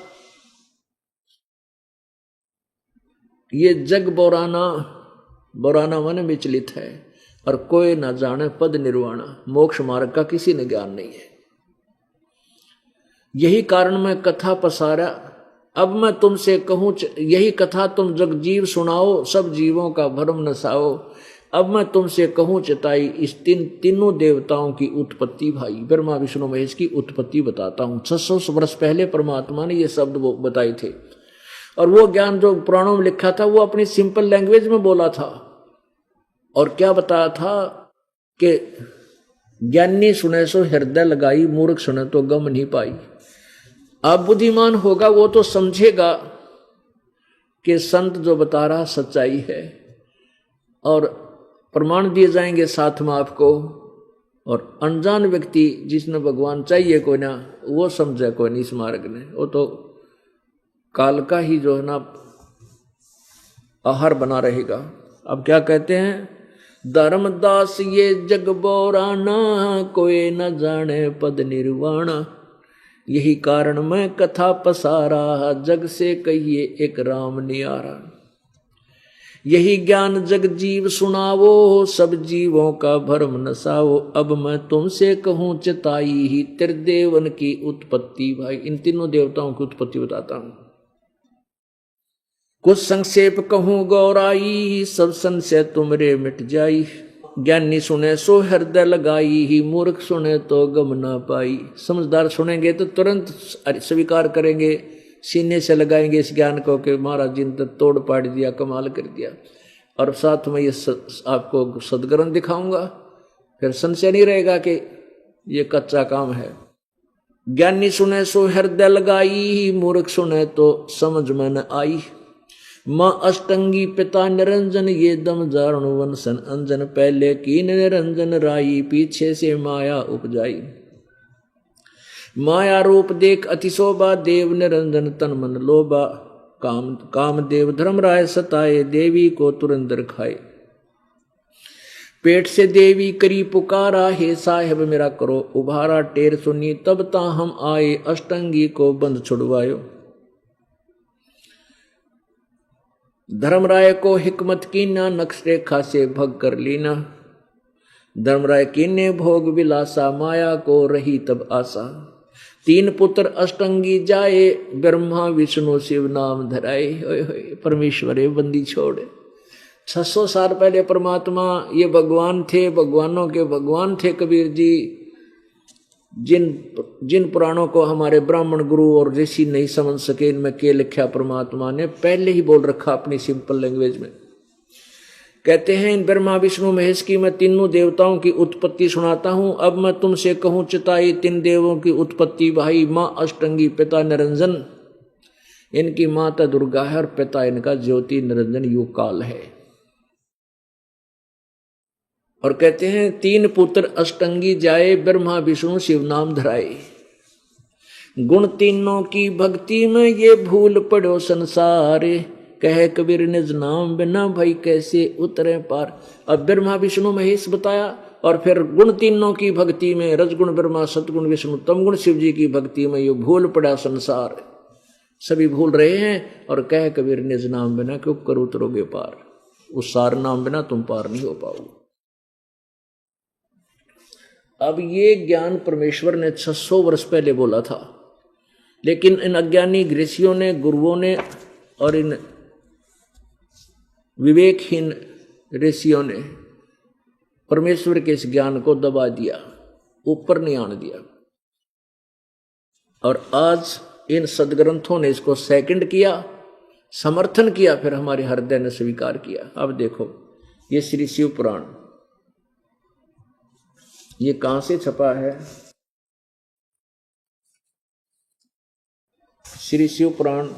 ये जग बोराना मन विचलित है, और कोई न जाने पद निर्वाणा, मोक्ष मार्ग का किसी ने ज्ञान नहीं है। यही कारण मैं कथा पसारा, अब मैं तुमसे कहूं, यही कथा तुम जग जीव सुनाओ, सब जीवों का भरम नसाओ। अब मैं तुमसे कहूं चिताई, इस तीनों देवताओं की उत्पत्ति भाई, ब्रह्मा विष्णु महेश की उत्पत्ति बताता हूं। 600 वर्ष पहले परमात्मा ने ये शब्द वो बताए थे, और वो ज्ञान जो पुराणों में लिखा था वो अपनी सिंपल लैंग्वेज में बोला था। और क्या बताया था कि ज्ञानी सुने सो हृदय लगाई, मूर्ख सुने तो गम नहीं पाई। अब बुद्धिमान होगा वो तो समझेगा कि संत जो बता रहा सच्चाई है, और प्रमाण दिए जाएंगे साथ में आपको। और अनजान व्यक्ति जिसने भगवान चाहिए कोई ना, वो समझे कोई नहीं इस मार्ग ने, वो तो काल का ही जो है ना आहार बना रहेगा। अब क्या कहते हैं, धर्मदास ये जग बोराना, कोई न जाने पद निर्वाणा। यही कारण मैं कथा पसारा, जग से कहिए एक राम नियारा। यही ज्ञान जग जीव सुनावो, सब जीवों का भरम नसाओ। अब मैं तुमसे कहूं चिताई ही, त्रिदेवन की उत्पत्ति भाई, इन तीनों देवताओं की उत्पत्ति बताता हूं। कुछ संक्षेप कहूं गौराई, सब संशय तुमरे मिट जाई। ज्ञानी सुने सो हृदय लगाई ही, मूर्ख सुने तो गम ना पाई। समझदार सुनेंगे तो तुरंत स्वीकार करेंगे, सीने से लगाएंगे इस ज्ञान को कि महाराज जी ने तो तोड़ पाड़ दिया, कमाल कर दिया। और साथ में ये आपको सदग्रंथ दिखाऊंगा, फिर संशय नहीं रहेगा कि ये कच्चा काम है। ज्ञानी सुने सो हृदय लगाई, मूर्ख सुने तो समझ में न आई। माँ अष्टंगी पिता निरंजन, ये दम जारण वंशन अंजन। पहले कीन निरंजन राई, पीछे से माया उपजाई। माया रूप देख अति शोभा, देव निरंजन तन मन लोभा। काम देव धर्म राय सताए, देवी को तुरंत खाए। पेट से देवी करी पुकारा, हे साहेब मेरा करो उभारा। टेर सुनी तब ता हम आए, अष्टंगी को बंद छुड़वायो। धर्मराय को हिकमत कीना, नक्श रेखा से भग कर लीना। धर्मराय कीने भोग विलासा, माया को रही तब आशा। 3 पुत्र अष्टंगी जाए, ब्रह्मा विष्णु शिव नाम धराए। परमेश्वरे बंदी छोड़। 600 साल पहले परमात्मा ये भगवान थे, भगवानों के भगवान थे कबीर जी। जिन पुराणों को हमारे ब्राह्मण गुरु और ऋषि नहीं समझ सके, इनमें के लिखा परमात्मा ने पहले ही बोल रखा अपनी सिंपल लैंग्वेज में। कहते हैं इन ब्रह्मा विष्णु महेश की मैं तीनों देवताओं की उत्पत्ति सुनाता हूं। अब मैं तुमसे कहूं चिताई, 3 देवों की उत्पत्ति भाई। माँ अष्टंगी, पिता निरंजन, इनकी माता दुर्गा है और पिता इनका ज्योति निरंजन युग काल है। और कहते हैं 3 पुत्र अष्टंगी जाए, ब्रह्मा विष्णु शिव नाम धराए। गुण तीनों की भक्ति में ये भूल पड़ो संसार। कहे कबीर निज नाम बिना भाई कैसे उतरे पार। अब ब्रह्मा विष्णु महेश बताया, और फिर गुण तीनों की भक्ति में रजगुण ब्रह्मा, सतगुण विष्णु, तमगुण शिव जी की भक्ति में ये भूल पड़ा संसार। सभी भूल रहे हैं, और कहे कबीर निज नाम बिना क्यों कर उतरोगे पार। उस सार नाम बिना तुम पार नहीं हो पाओगे। अब ये ज्ञान परमेश्वर ने 600 वर्ष पहले बोला था, लेकिन इन अज्ञानी ऋषियों ने, गुरुओं ने और इन विवेकहीन ऋषियों ने परमेश्वर के इस ज्ञान को दबा दिया, ऊपर नहीं आने दिया। और आज इन सदग्रंथों ने इसको सेकंड किया, समर्थन किया, फिर हमारे हृदय ने स्वीकार किया। अब देखो ये श्री शिव पुराण, ये कहां से छपा है? श्री शिव पुराण,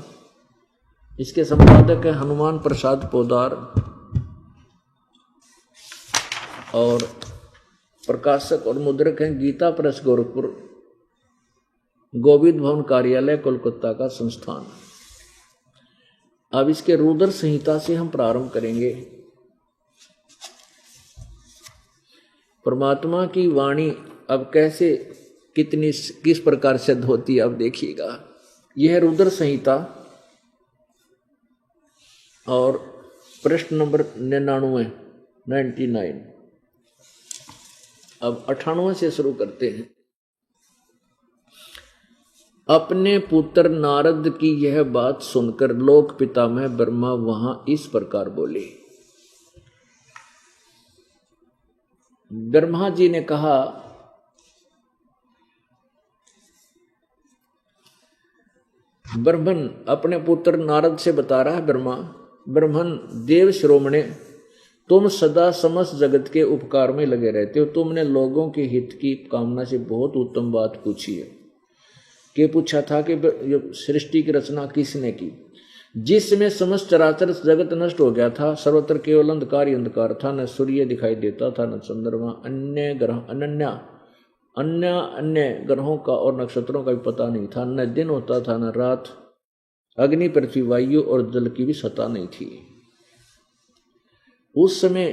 इसके संपादक है हनुमान प्रसाद पोदार और प्रकाशक और मुद्रक हैं गीता प्रेस गोरखपुर, गोविंद भवन कार्यालय कोलकाता का संस्थान। अब इसके रुद्र संहिता से हम प्रारंभ करेंगे। परमात्मा की वाणी अब कैसे किस प्रकार सिद्ध होती है, अब देखिएगा। यह है रुद्र संहिता और प्रश्न नंबर 99। अब 98 से शुरू करते हैं। अपने पुत्र नारद की यह बात सुनकर लोक पितामह ब्रह्मा वहां इस प्रकार बोले। ब्रह्मा जी ने कहा, ब्रह्मन अपने पुत्र नारद से बता रहा है ब्रह्मन देव श्रोमणे, तुम सदा समस्त जगत के उपकार में लगे रहते हो। तुमने लोगों के हित की कामना से बहुत उत्तम बात पूछी है। कि पूछा था कि सृष्टि की रचना किसने की, जिसमें समस्त चराचर जगत नष्ट हो गया था, सर्वत्र केवल अंधकार ही अंधकार था, न सूर्य दिखाई देता था, न चंद्रमा, अन्य ग्रहों का और नक्षत्रों का भी पता नहीं था, न दिन होता था न रात, अग्नि पृथ्वी वायु और जल की भी सत्ता नहीं थी। उस समय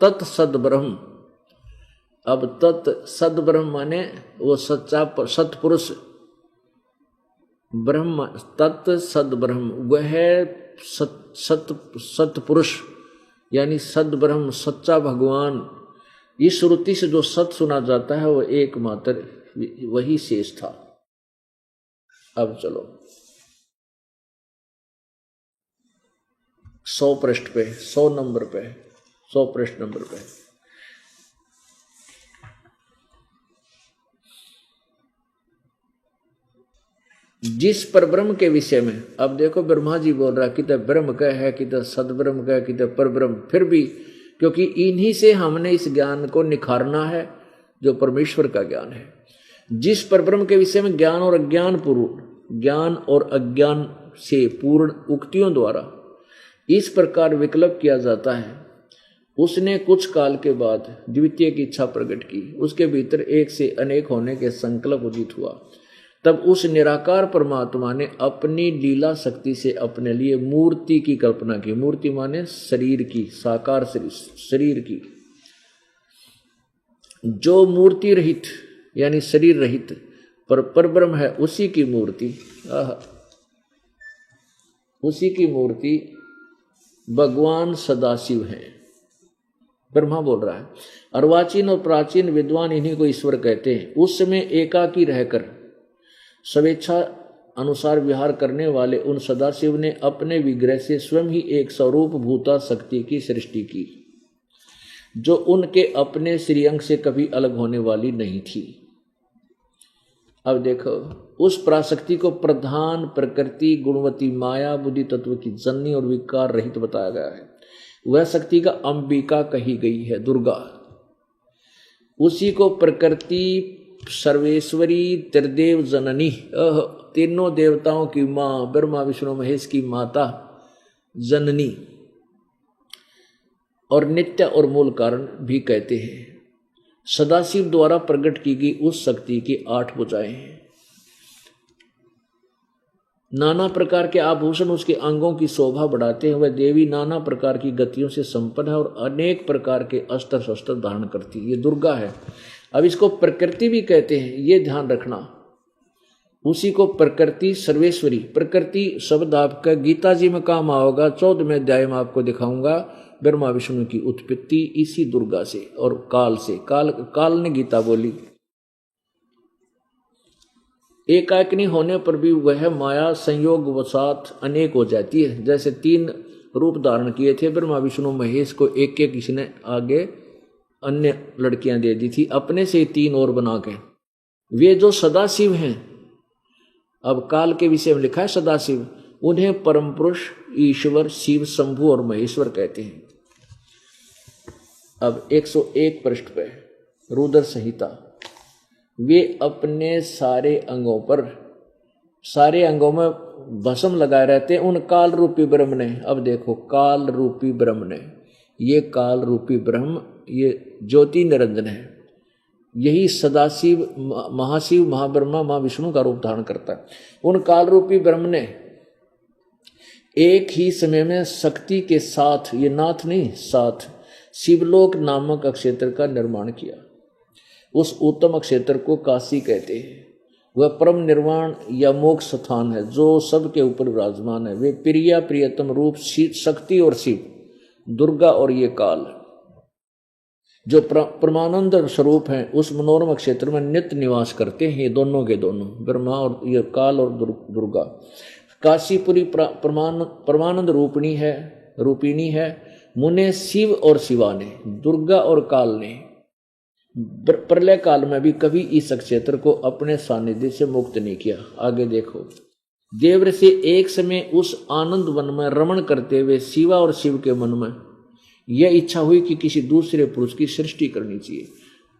तत् सद ब्रह्म, अब तत् सद ब्रह्म माने वो सच्चा सतपुरुष ब्रह्म, तत् सद ब्रह्म वह सतपुरुष यानी सद ब्रह्म, सच्चा भगवान। इस श्रुति से जो सत सुना जाता है वो एकमात्र वही शेष था। अब चलो 100 पृष्ठ पे, 100 नंबर पे, 100 पृष्ठ नंबर पे। जिस पर ब्रह्म के विषय में, अब देखो ब्रह्मा जी बोल रहा, किधर ब्रह्म का है, किधर सदब्रह्म का है, किधर पर ब्रह्म, फिर भी क्योंकि इन्हीं से हमने इस ज्ञान को निखारना है जो परमेश्वर का ज्ञान है। जिस पर ब्रह्म के विषय में ज्ञान और अज्ञान से पूर्ण उक्तियों द्वारा इस प्रकार विकल्प किया जाता है, उसने कुछ काल के बाद द्वितीय की इच्छा प्रकट की। उसके भीतर एक से अनेक होने के संकल्प उदित हुआ। तब उस निराकार परमात्मा ने अपनी लीला शक्ति से अपने लिए मूर्ति की कल्पना की। मूर्ति माने शरीर की, साकार शरीर की, जो मूर्ति रहित यानी शरीर रहित पर ब्रह्म है, उसी की मूर्ति, उसी की मूर्ति भगवान सदाशिव है। ब्रह्मा बोल रहा है। अर्वाचीन और प्राचीन विद्वान इन्हीं को ईश्वर कहते हैं। उस समय एकाकी रहकर स्वेच्छा अनुसार विहार करने वाले उन सदाशिव ने अपने विग्रह से स्वयं ही एक स्वरूप भूता शक्ति की सृष्टि की, जो उनके अपने श्रीअंग से कभी अलग होने वाली नहीं थी। अब देखो, उस पराशक्ति को प्रधान प्रकृति गुणवती माया बुद्धि तत्व की जननी और विकार रहित बताया गया है। वह शक्ति का अंबिका कही गई है, दुर्गा। उसी को प्रकृति सर्वेश्वरी त्रिदेव जननी, तीनों देवताओं की मां, ब्रह्मा विष्णु महेश की माता जननी और नित्य और मूल कारण भी कहते हैं। सदाशिव द्वारा प्रकट की गई उस शक्ति की 8 भुजाएं हैं। नाना प्रकार के आभूषण उसके अंगों की शोभा बढ़ाते हैं। वह देवी नाना प्रकार की गतियों से संपन्न है और अनेक प्रकार के अस्त्र शस्त्र धारण करती है। ये दुर्गा है। अब इसको प्रकृति भी कहते हैं, ये ध्यान रखना। उसी को प्रकृति सर्वेश्वरी, प्रकृति शब्द आपका गीता जी में काम आओगा। 14वें अध्याय में आपको दिखाऊंगा ब्रह्मा विष्णु की उत्पत्ति इसी दुर्गा से और काल से। काल ने गीता बोली। एकाकिनी होने पर भी वह माया संयोग वसात अनेक हो जाती है। जैसे 3 रूप धारण किए थे ब्रह्मा विष्णु महेश को, एक एक किसी आगे अन्य लड़कियां दे दी थी, अपने से 3 और बना के। वे जो सदाशिव हैं, अब काल के विषय में लिखा है सदाशिव, उन्हें परम पुरुष, ईश्वर, शिव, शंभु और महेश्वर कहते हैं। अब 101 पृष्ठ पे रुद्र संहिता। वे अपने सारे अंगों में भस्म लगाए रहते हैं उन काल रूपी ब्रह्म ने। अब देखो, काल रूपी ब्रह्म ने, ये काल रूपी ब्रह्म, ये ज्योति निरंजन है। यही सदाशिव, महाशिव, महाब्रह्मा, महाविष्णु का रूप धारण करता है। उन काल रूपी ब्रह्म ने एक ही समय में शक्ति के साथ, ये नाथ नहीं, साथ शिवलोक नामक अक्षेत्र का निर्माण किया। उस उत्तम अक्षेत्र को काशी कहते हैं। वह परम निर्वाण या मोक्ष स्थान है जो सबके ऊपर विराजमान है। वे प्रिया प्रियतम रूप शक्ति और शिव, दुर्गा और ये काल जो परमानंद स्वरूप हैं, उस मनोरम क्षेत्र में नित्य निवास करते हैं। ये दोनों के दोनों, ब्रह्मा और ये काल और दुर्गा। काशीपुरी परमानंद रूपिणी है। मुने शिव और शिवा ने, दुर्गा और काल ने प्रलय काल में भी कभी इस क्षेत्र को अपने सानिध्य से मुक्त नहीं किया। आगे देखो, देव से एक समय उस आनंद वन में रमण करते हुए शिवा और शिव के मन में यह इच्छा हुई कि किसी दूसरे पुरुष की सृष्टि करनी चाहिए,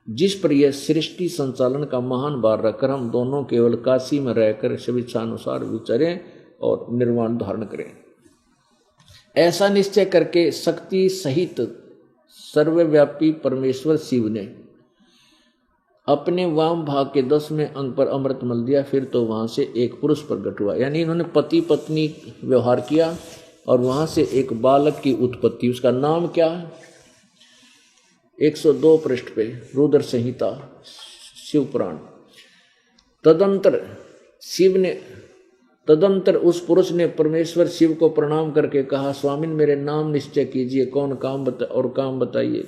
जिस पर यह सृष्टि संचालन का महान भार रखकर हम दोनों केवल काशी में रहकर स्वेच्छानुसार विचरें और निर्वाण धारण करें। ऐसा निश्चय करके शक्ति सहित सर्वव्यापी परमेश्वर शिव ने अपने वाम भाग के 10वें अंग पर अमृत मल दिया। फिर तो वहां से एक पुरुष प्रकट हुआ, यानी इन्होंने पति पत्नी व्यवहार किया और वहां से एक बालक की उत्पत्ति। उसका नाम क्या है? 102 पृष्ठ पे रुद्र संहिता, शिव पुराण। तदंतर उस पुरुष ने परमेश्वर शिव को प्रणाम करके कहा, स्वामिन मेरे नाम निश्चय कीजिए, कौन काम बताइए।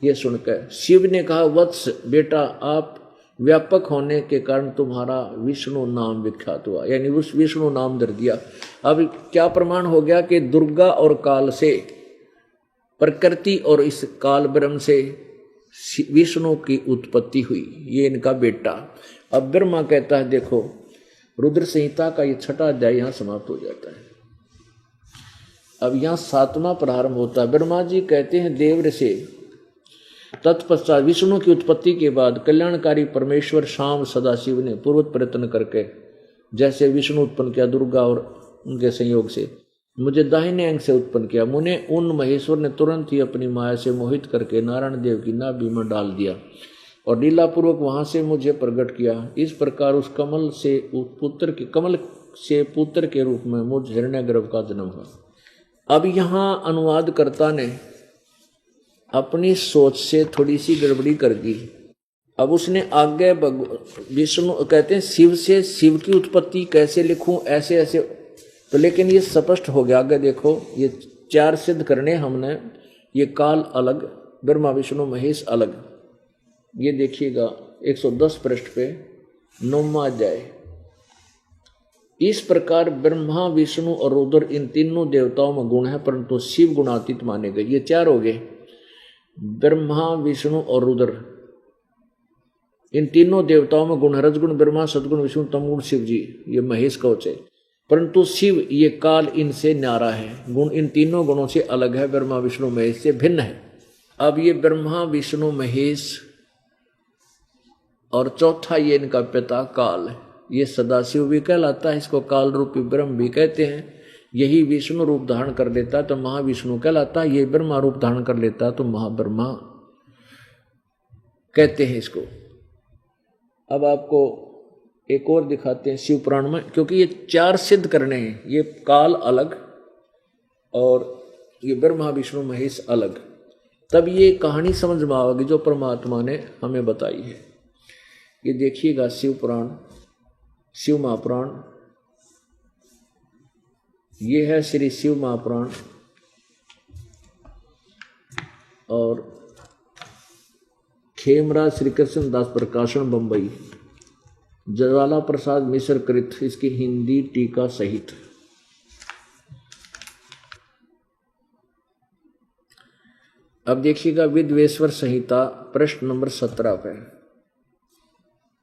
ये सुनकर शिव ने कहा, वत्स बेटा, आप व्यापक होने के कारण तुम्हारा विष्णु नाम विख्यात हुआ, यानी उस विष्णु नाम धर दिया। अब क्या प्रमाण हो गया कि दुर्गा और काल से, प्रकृति और इस काल ब्रह्म से विष्णु की उत्पत्ति हुई, ये इनका बेटा। अब ब्रह्मा कहता है, देखो रुद्र संहिता का ये 6वां अध्याय यहाँ समाप्त हो जाता है। अब यहाँ 7वां प्रारंभ होता है। ब्रह्मा जी कहते हैं देव से, तत्पश्चात विष्णु की उत्पत्ति के बाद कल्याणकारी परमेश्वर शाम सदाशिव ने पूर्व प्रयत्न करके जैसे विष्णु उत्पन्न किया दुर्गा और उनके संयोग से, मुझे दाहिने अंग से उत्पन्न किया। मुने उन महेश्वर ने तुरंत ही अपनी माया से मोहित करके नारायण देव की नाभि में डाल दिया और लीलापूर्वक वहां से मुझे प्रकट किया। इस प्रकार उस कमल से पुत्र के रूप में मुझ हिरण्यगर्भ का जन्म हुआ। अब यहाँ अनुवादकर्ता ने अपनी सोच से थोड़ी सी गड़बड़ी कर दी। अब उसने आगे विष्णु कहते हैं शिव से शिव की उत्पत्ति कैसे लिखूं, ऐसे ऐसे, तो लेकिन ये स्पष्ट हो गया। आगे देखो, ये 4 सिद्ध करने हमने, ये काल अलग, ब्रह्मा विष्णु महेश अलग। ये देखिएगा 110 पृष्ठ पे 9वां अध्याय। इस प्रकार ब्रह्मा विष्णु और रुद्र इन तीनों देवताओं में गुण है, परंतु शिव गुणातीत माने गए। ये 4 हो गए, ब्रह्मा विष्णु और रुद्र, इन तीनों देवताओं में गुण, रजगुण ब्रह्मा, सदगुण विष्णु, तमगुण शिव जी, ये महेश कवच है। परंतु शिव ये काल इनसे न्यारा है, गुण इन तीनों गुणों से अलग है, ब्रह्मा विष्णु महेश से भिन्न है। अब ये ब्रह्मा विष्णु महेश और चौथा ये इनका पिता काल, ये सदाशिव भी कहलाता है, इसको काल रूपी ब्रह्म भी कहते हैं। यही विष्णु रूप धारण कर लेता तो महाविष्णु कहलाता है, ये ब्रह्मा रूप धारण कर लेता तो महाब्रह्मा कहते हैं इसको। अब आपको एक और दिखाते हैं शिव पुराण में, क्योंकि ये 4 सिद्ध करने हैं, ये काल अलग और ये ब्रह्मा विष्णु महेश अलग, तब ये कहानी समझ में आएगी जो परमात्मा ने हमें बताई है। ये देखिएगा शिव पुराण, शिव महापुराण, ये है श्री शिव महापुराण। और खेमराज श्री कृष्ण दास प्रकाशन बंबई, ज्वाला प्रसाद मिश्र कृत इसकी हिंदी टीका सहित। अब देखिएगा विद्वेश्वर संहिता प्रश्न नंबर 17 पे।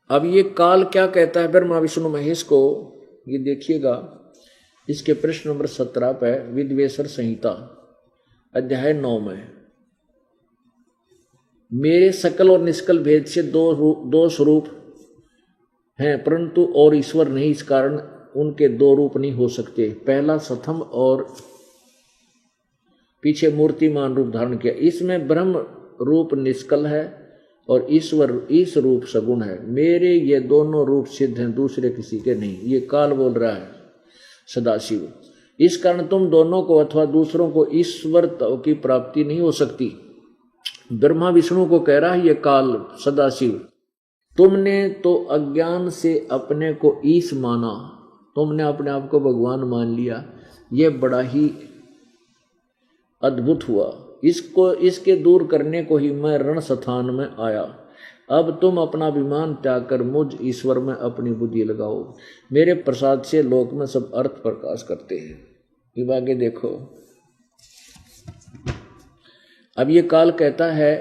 अब ये काल क्या कहता है ब्रह्मा विष्णु महेश को, ये देखिएगा इसके प्रश्न नंबर 17 पे विद्वेश्वर संहिता अध्याय 9 में। मेरे सकल और निष्कल भेद से दो स्वरूप हैं, परंतु और ईश्वर नहीं, इस कारण उनके दो रूप नहीं हो सकते। पहला सथम और पीछे मूर्तिमान रूप धारण किया। इसमें ब्रह्म रूप निष्कल है और ईश्वर इस रूप सगुण है। मेरे ये दोनों रूप सिद्ध हैं, दूसरे किसी के नहीं। ये काल बोल रहा है सदाशिव। इस कारण तुम दोनों को अथवा दूसरों को ईश्वर की प्राप्ति नहीं हो सकती। ब्रह्मा विष्णु को कह रहा है ये काल सदाशिव, तुमने तो अज्ञान से अपने को ईश माना, तुमने अपने आप को भगवान मान लिया। ये बड़ा ही अद्भुत हुआ। इसके दूर करने को ही मैं रण स्थान में आया। अब तुम अपना अभिमान त्याग कर मुझ ईश्वर में अपनी बुद्धि लगाओ। मेरे प्रसाद से लोक में सब अर्थ प्रकाश करते हैं। ये आगे देखो। अब ये काल कहता है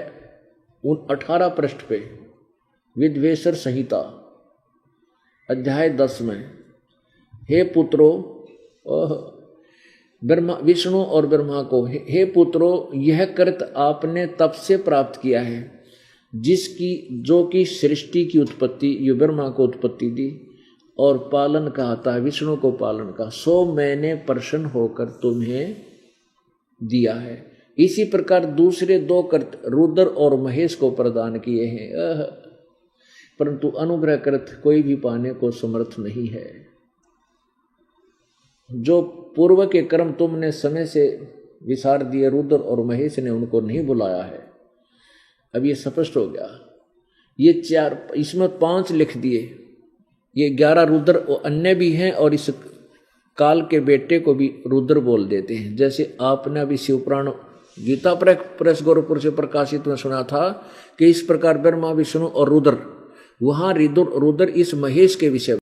18 पृष्ठ पे विद्वेश्वर संहिता अध्याय 10 में, हे पुत्रो, ब्रह्मा विष्णु और ब्रह्मा को, हे पुत्रो, यह कृत आपने तप से प्राप्त किया है जिसकी जो कि सृष्टि की उत्पत्ति ये ब्रह्मा को उत्पत्ति दी और पालन का आता है विष्णु को पालन का, सो मैंने प्रसन्न होकर तुम्हें दिया है। इसी प्रकार दूसरे दो कृत रुद्र और महेश को प्रदान किए हैं, परंतु अनुग्रह कृत कोई भी पाने को समर्थ नहीं है। जो पूर्व के कर्म तुमने समय से विसार दिए, रुद्र और महेश ने उनको नहीं बुलाया है। अब ये स्पष्ट हो गया। ये 4 इसमें 5 लिख दिए, ये 11 रुद्र अन्य भी हैं और इस काल के बेटे को भी रुद्र बोल देते हैं। जैसे आपने अभी शिवपुराण गीता प्रेस गोरखपुर से प्रकाशित में सुना था कि इस प्रकार ब्रह्मा विष्णु और रुद्र, वहां रुद्र इस महेश के विषय